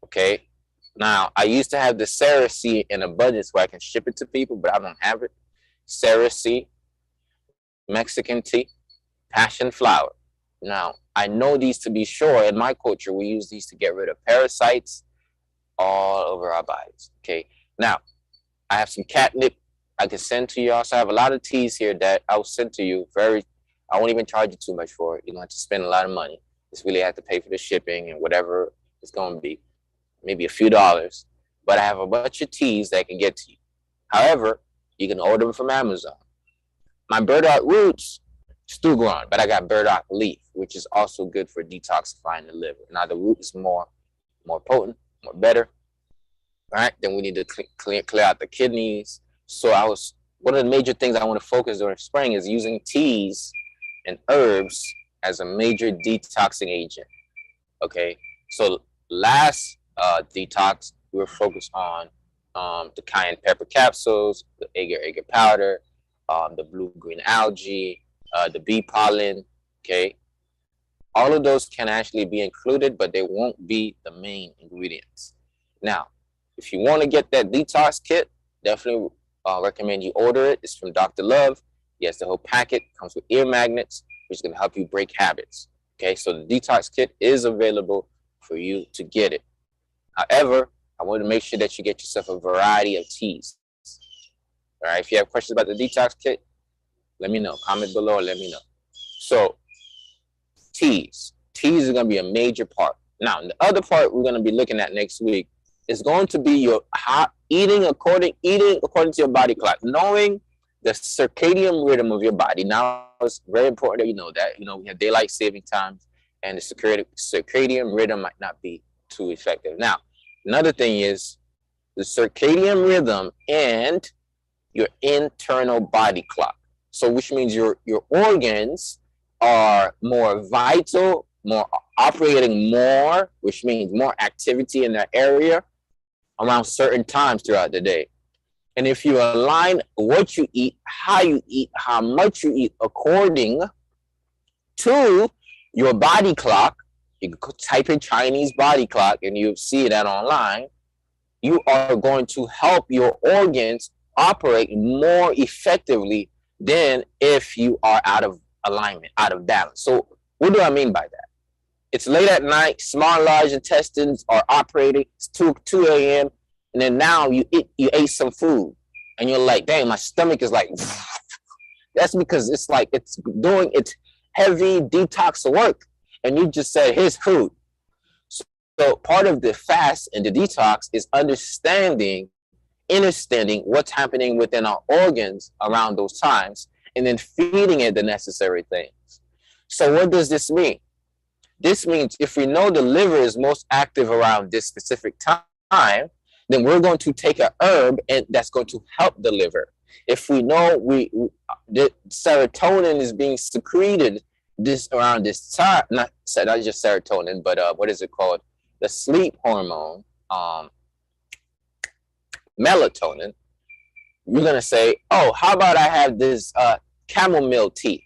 Okay. Now, I used to have the cerasee in abundance where I can ship it to people, but I don't have it. Cerasee, Mexican tea, passion flower. Now, I know these to be sure. In my culture, we use these to get rid of parasites all over our bodies. Okay. Now, I have some catnip I can send to you. Also, I have a lot of teas here that I'll send to you. I won't even charge you too much for it. You don't have to spend a lot of money. Just really have to pay for the shipping and whatever it's going to be. Maybe a few dollars. But I have a bunch of teas that I can get to you. However, you can order them from Amazon. My burdock roots, still growing, but I got burdock leaf, which is also good for detoxifying the liver. Now the root is more potent, more better. All right, then we need to clear out the kidneys. So one of the major things I want to focus during spring is using teas and herbs as a major detoxing agent. Okay, so last detox, we were focused on the cayenne pepper capsules, the agar powder, the blue-green algae, the bee pollen, okay? All of those can actually be included, but they won't be the main ingredients. Now, if you want to get that detox kit, definitely recommend you order it. It's from Dr. Love. He has the whole packet, comes with ear magnets, which is going to help you break habits, okay? So the detox kit is available for you to get it. However, I want to make sure that you get yourself a variety of teas. All right, if you have questions about the detox kit, let me know. Comment below and let me know. So teas. Teas is going to be a major part. Now, the other part we're going to be looking at next week is going to be your eating according to your body clock, knowing the circadian rhythm of your body. Now, it's very important that you know that. You know, we have daylight saving times, and the circadian rhythm might not be too effective. Now, another thing is the circadian rhythm and your internal body clock. So, which means your organs are more vital, more operating more, which means more activity in that area around certain times throughout the day. And if you align what you eat, how much you eat according to your body clock, you can type in Chinese body clock and you see that online, you are going to help your organs operate more effectively than if you are out of alignment, out of balance. So what do I mean by that? It's late at night, small and large intestines are operating. It's 2 a.m. And then now you ate some food and you're like, dang, my stomach is like, that's because it's like it's doing its heavy detox work. And you just said, here's food. So part of the fast and the detox is understanding what's happening within our organs around those times and then feeding it the necessary things. So what does this mean? This means if we know the liver is most active around this specific time, then we're going to take an herb and that's going to help the liver. If we know the serotonin is being secreted around this time, not just serotonin, but what is it called? The sleep hormone, melatonin. You're going to say, oh, how about I have this chamomile tea,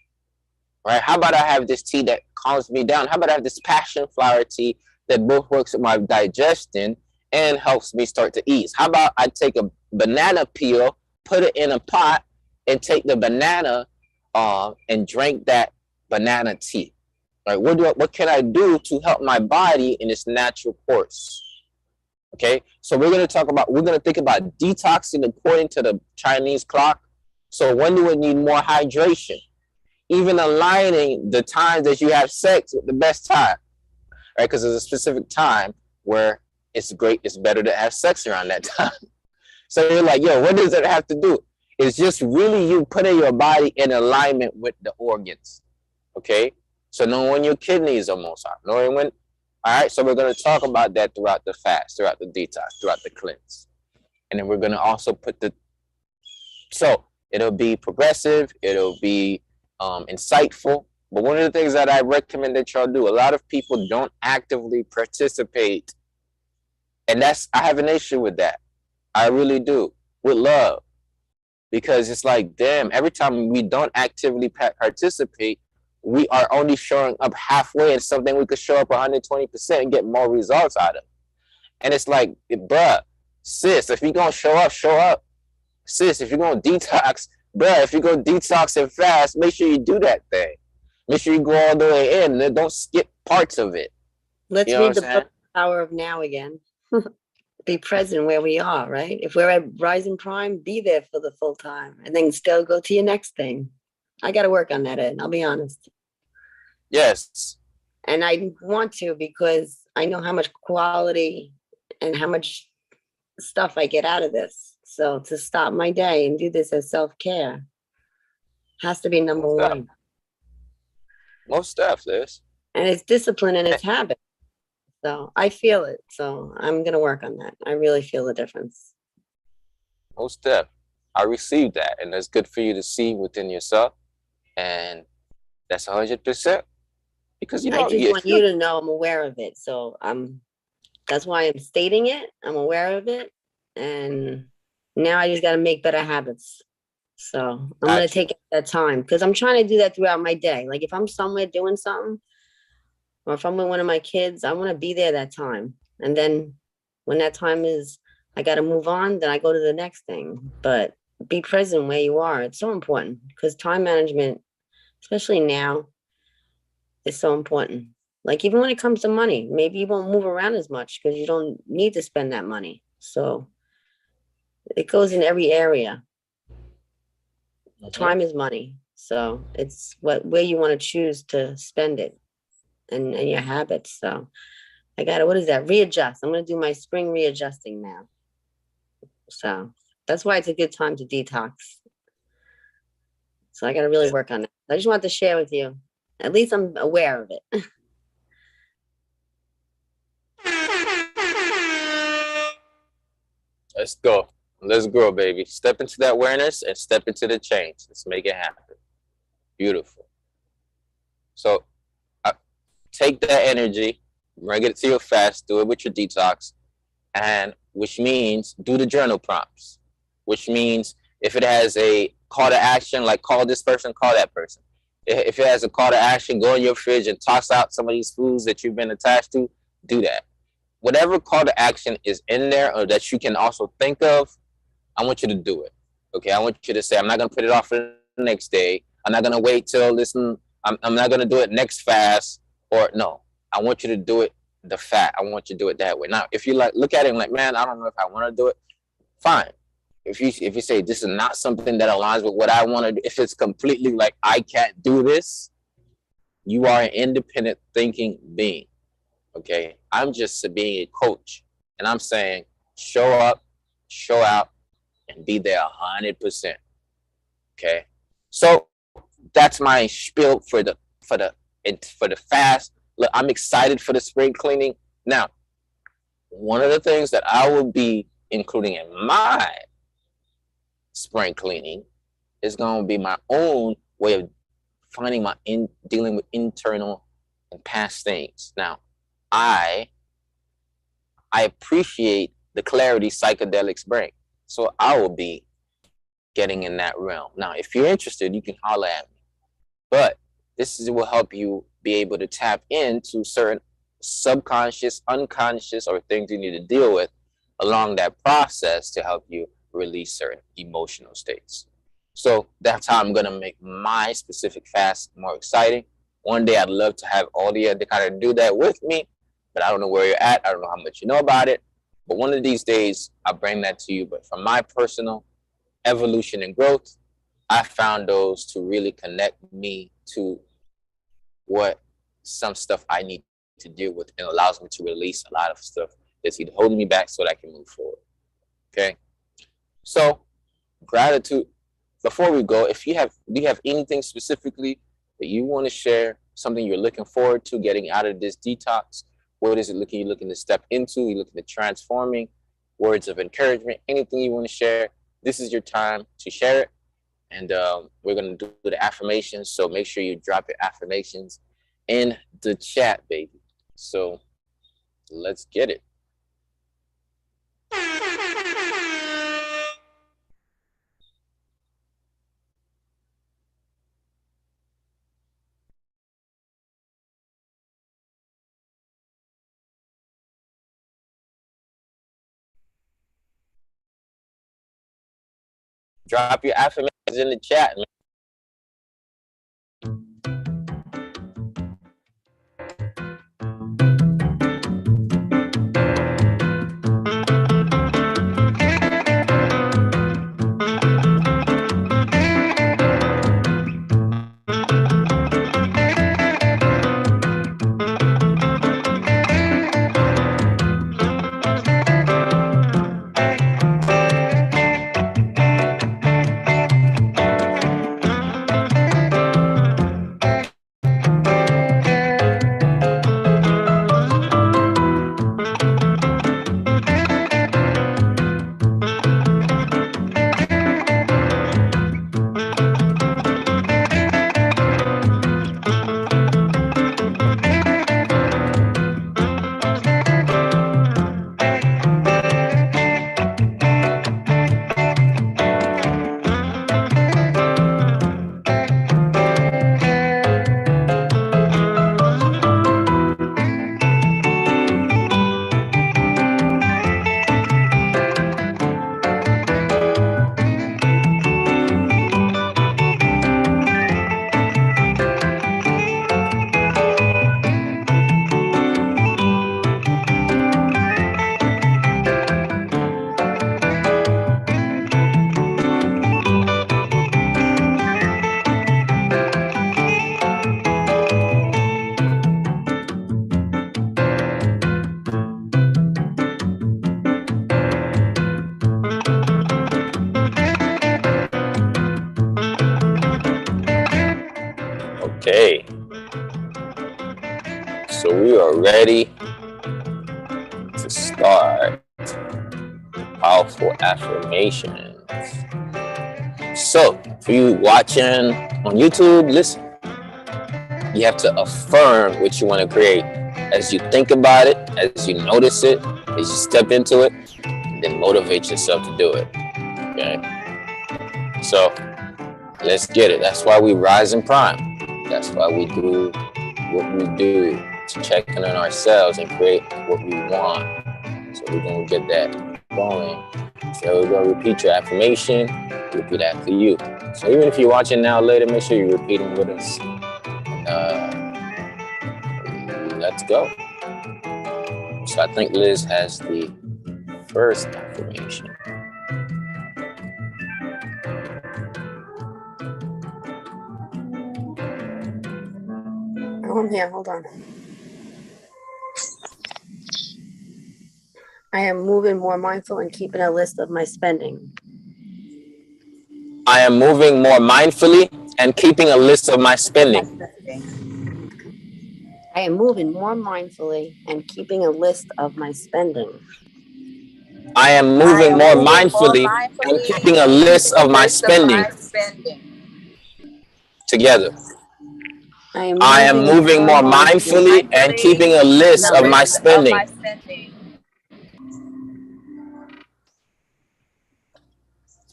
right? How about I have this tea that calms me down? How about I have this passion flower tea that both works with my digestion and helps me start to ease? How about I take a banana peel, put it in a pot, and take the banana and drink that banana tea? Right? What can I do to help my body in its natural course? Okay, so we're going to think about detoxing according to the Chinese clock. So when do we need more hydration? Even aligning the times that you have sex with the best time, right? Because there's a specific time where it's better to have sex around that time. So you're like, yo, what does it have to do? It's just really you putting your body in alignment with the organs, okay? So knowing when your kidneys are most hot, knowing when, all right? So we're going to talk about that throughout the fast, throughout the detox, throughout the cleanse. And then we're going to also so it'll be progressive, it'll be insightful. But one of the things that I recommend that y'all do, a lot of people don't actively participate. And I have an issue with that. I really do, with love. Because it's like, damn, every time we don't actively participate, we are only showing up halfway in something we could show up 120% and get more results out of. And it's like, bruh, sis, if you're going to show up. Sis, if you're going to detox, bruh, if you're going to detox and fast, make sure you do that thing. Make sure you go all the way in. And don't skip parts of it. Let's read the book, Power of Now again. Be present where we are, right? If we're at Rising Prime, be there for the full time and then still go to your next thing. I got to work on that, Ed. I'll be honest. Yes. And I want to because I know how much quality and how much stuff I get out of this. So to stop my day and do this as self-care has to be number one. Most stuff, Liz. And it's discipline and it's habit. So I feel it. So I'm going to work on that. I really feel the difference. Most stuff. I received that. And that's good for you to see within yourself. And that's 100%. Because, you know, I just want you to know I'm aware of it. So that's why I'm stating it. I'm aware of it. And now I just got to make better habits. So I'm going to take that time because I'm trying to do that throughout my day. Like if I'm somewhere doing something, or if I'm with one of my kids, I want to be there that time. And then when that time is, I got to move on, then I go to the next thing. But be present where you are. It's so important because time management, especially now, is so important. Like even when it comes to money, maybe you won't move around as much because you don't need to spend that money. So it goes in every area. Time is money. So it's where you want to choose to spend it. and your habits. So I got to, what is that? Readjust. I'm going to do my spring readjusting now. So that's why it's a good time to detox. So I got to really work on it. I just want to share with you. At least I'm aware of it. Let's go. Let's grow, baby. Step into that awareness and step into the change. Let's make it happen. Beautiful. So take that energy, bring it to your fast, do it with your detox, and which means do the journal prompts, which means if it has a call to action, like call this person, call that person. If it has a call to action, go in your fridge and toss out some of these foods that you've been attached to, do that. Whatever call to action is in there or that you can also think of, I want you to do it. Okay, I want you to say, I'm not going to put it off for the next day. I'm not going to wait till listen. I'm not going to do it next fast. Or no, I want you to do it I want you to do it that way. Now, if you like look at it and like, man, I don't know if I want to do it, fine. If you say this is not something that aligns with what I want to do, if it's completely like I can't do this, you are an independent thinking being. Okay, I'm just being a coach, and I'm saying show up, show out, and be there 100%. Okay, so that's my spiel for the fast. Look, I'm excited for the spring cleaning. Now, one of the things that I will be including in my spring cleaning is going to be my own way of finding dealing with internal and past things. Now, I appreciate the clarity psychedelics bring, so I will be getting in that realm. Now, if you're interested, you can holler at me. But will help you be able to tap into certain subconscious, unconscious, or things you need to deal with along that process to help you release certain emotional states. So that's how I'm going to make my specific fast more exciting. One day I'd love to have all the other kind of do that with me, but I don't know where you're at. I don't know how much you know about it. But one of these days I'll bring that to you. But from my personal evolution and growth, I found those to really connect me to what some stuff I need to deal with, and allows me to release a lot of stuff that's either holding me back so that I can move forward. Okay. So gratitude. Before we go, do you have anything specifically that you want to share, something you're looking forward to getting out of this detox? What is it you're looking to step into? You're looking at transforming, words of encouragement, anything you want to share. This is your time to share it. And we're going to do the affirmations. So make sure you drop your affirmations in the chat, baby. So let's get it. Drop your affirmations in the chat, man. are ready to start powerful affirmations. So, for you watching on YouTube, listen. You have to affirm what you want to create. As you think about it, as you notice it, as you step into it, then motivate yourself to do it. Okay? So, let's get it. That's why we rise and prime. That's why we do what we do to check in on ourselves and create what we want. So we're going to get that going. So we're going to repeat your affirmation, repeat after you. So even if you're watching now later, make sure you're repeating with us. Let's go. So I think Liz has the first affirmation. Oh, I'm here. Hold on. I am moving more mindful and keeping a list of my spending. I am moving more mindfully and keeping a list of my spending. I am moving more mindfully and keeping a list of my spending. I am moving more mindfully and keeping a list of my spending. Together. I am moving more mindfully and keeping a list of my spending.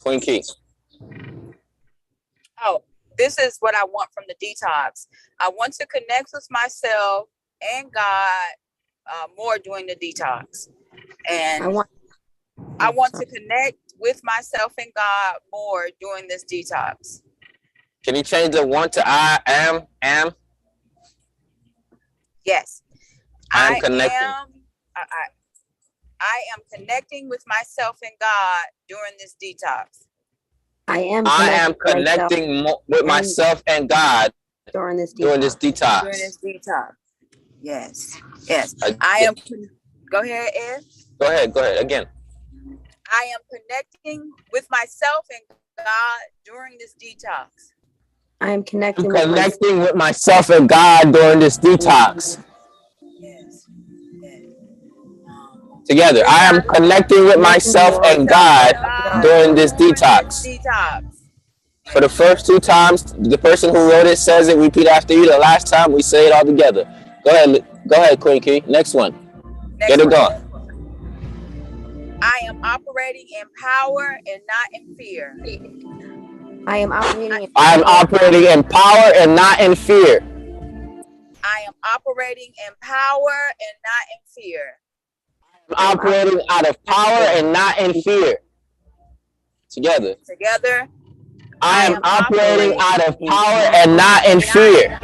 Queen Key. Oh, this is what I want from the detox. I want to connect with myself and God more during the detox. And I want to connect with myself and God more during this detox. Can you change the one to I am? Yes. I am connecting. I am connecting with myself and God during this detox. I am connecting with myself and God during this detox. During this detox. Yes. Yes. I am. Go ahead, Ed. Go ahead. Again. I am connecting with myself and God during this detox. I am connecting with myself and God during this detox. Yes. Together. I am connecting with myself and God during this detox. For the first two times, the person who wrote it says it, repeat after you. The last time, we say it all together. Go ahead, Queen Key. Next one. Get it going. I am operating in power and not in fear. I am operating in power and not in fear. I am operating in power and not in fear. I'm operating out of power and not in fear. Together. I am operating out of power and not in fear.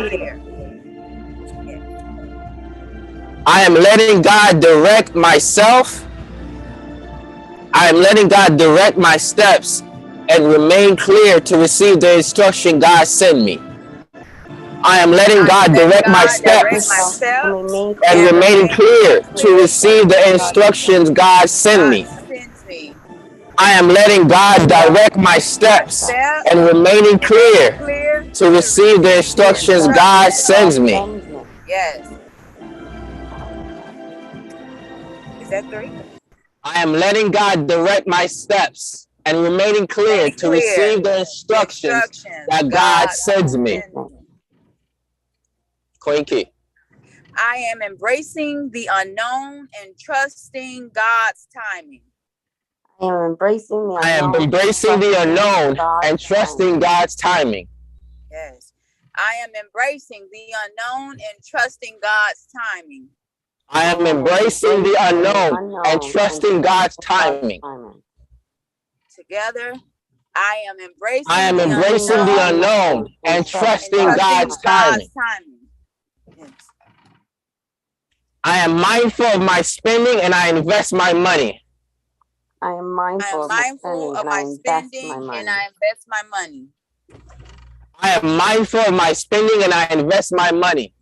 I am letting God direct myself. I am letting God direct my steps and remain clear to receive the instruction God sent me. I am letting God direct my steps and remaining clear to receive the instructions God sent me. I am letting God direct my steps and remaining clear to receive the instructions God sends me. Yes. Is that 3? I am letting God direct my steps and remaining clear to receive the instructions that God sends me. Queen Key. I am embracing the unknown and trusting God's timing. I am embracing the unknown and trusting God's timing. Yes. I am embracing the unknown and trusting God's timing. I am embracing the unknown and trusting God's timing. Together, I am embracing the unknown and trusting God's timing. Yes. I am mindful of my spending and I invest my money. I am mindful of my spending and I invest my money. I am mindful of my spending and I invest my money.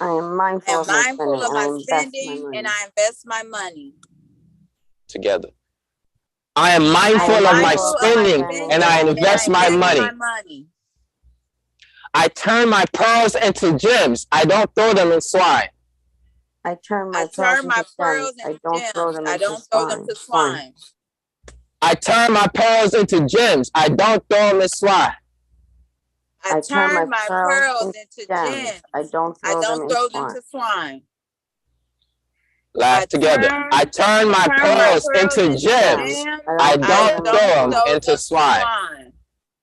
I am mindful of my spending and I invest my money. Together. I am mindful of my spending and I invest my money. I turn my pearls into gems. I don't throw them in swine. I turn my I turn my pearls pearls into into gems. I don't throw gems. them I into don't throw them to swine. swine. I turn my pearls into gems. I don't throw them in swine. I turn my pearls into gems. I don't throw them to swine. Last together. I turn my pearls into gems. I don't throw them into swine.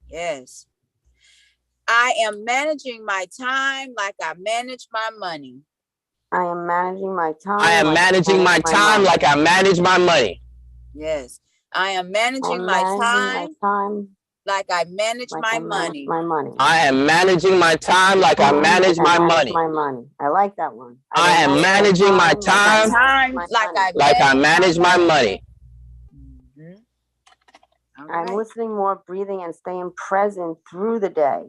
Yes. I am managing my time like I manage my money. I am managing my time. I am managing my time like I manage my money. Yes. I am managing my time like I manage my money. I am managing my time like I manage my money. I like that one. I am managing my time like I manage my money. I'm listening more, breathing, and staying present through the day.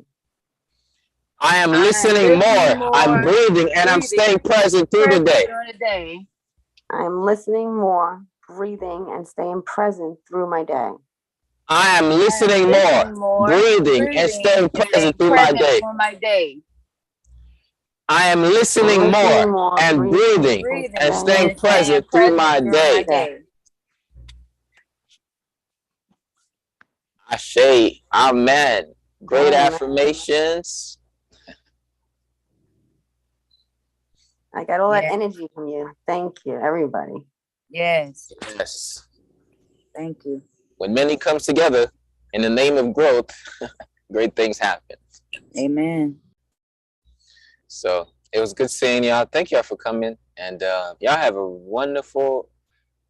I am listening more. I'm breathing and I'm staying present through the day. I am listening more, breathing, and staying present through my day. I am listening more, breathing, and staying present through my day. I am listening more and breathing and staying present through my day. Ashe, amen. Great affirmations. I got all that energy from you. Thank you, everybody. Yes. Yes. Thank you. When many comes together in the name of growth, great things happen. Amen. So it was good seeing y'all. Thank y'all for coming. And y'all have a wonderful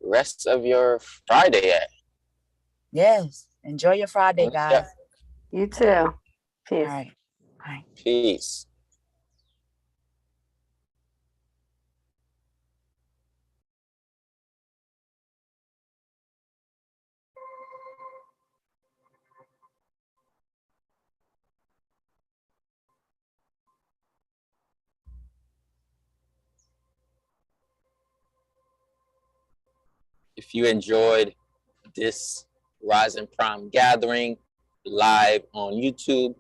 rest of your Friday. Yes. Enjoy your Friday, guys. Yeah. You too. Peace. All right. Bye. Peace. If you enjoyed this Rise and Prime gathering live on YouTube,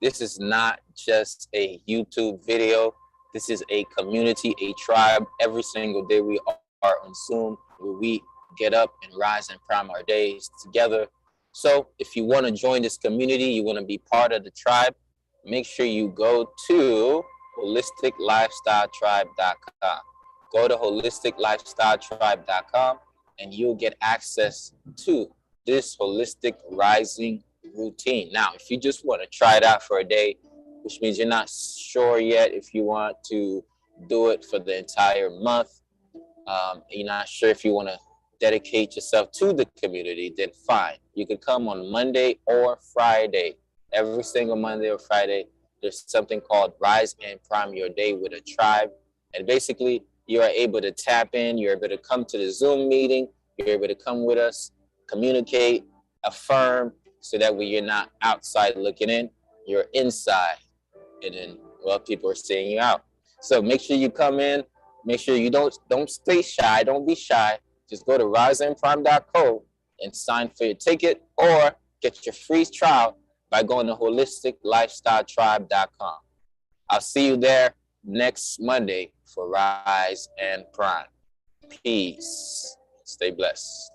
this is not just a YouTube video. This is a community, a tribe. Every single day we are on Zoom where we get up and rise and prime our days together. So if you want to join this community, you want to be part of the tribe, make sure you go to holisticlifestyletribe.com. Go to holisticlifestyletribe.com and you'll get access to this holistic rising routine. Now, if you just want to try it out for a day, which means you're not sure yet if you want to do it for the entire month, you're not sure if you want to dedicate yourself to the community, then fine. You could come on Monday or Friday. Every single Monday or Friday, there's something called Rise and Prime Your Day with a Tribe. And basically, you are able to tap in, you're able to come to the Zoom meeting, you're able to come with us, communicate, affirm, so that way you're not outside looking in, you're inside. And then, well, people are seeing you out. So make sure you come in, make sure you don't stay shy, don't be shy. Just go to riseandprime.co and sign for your ticket or get your free trial by going to holisticlifestyletribe.com. I'll see you there next Monday for Rise and Prime. Peace. Stay blessed.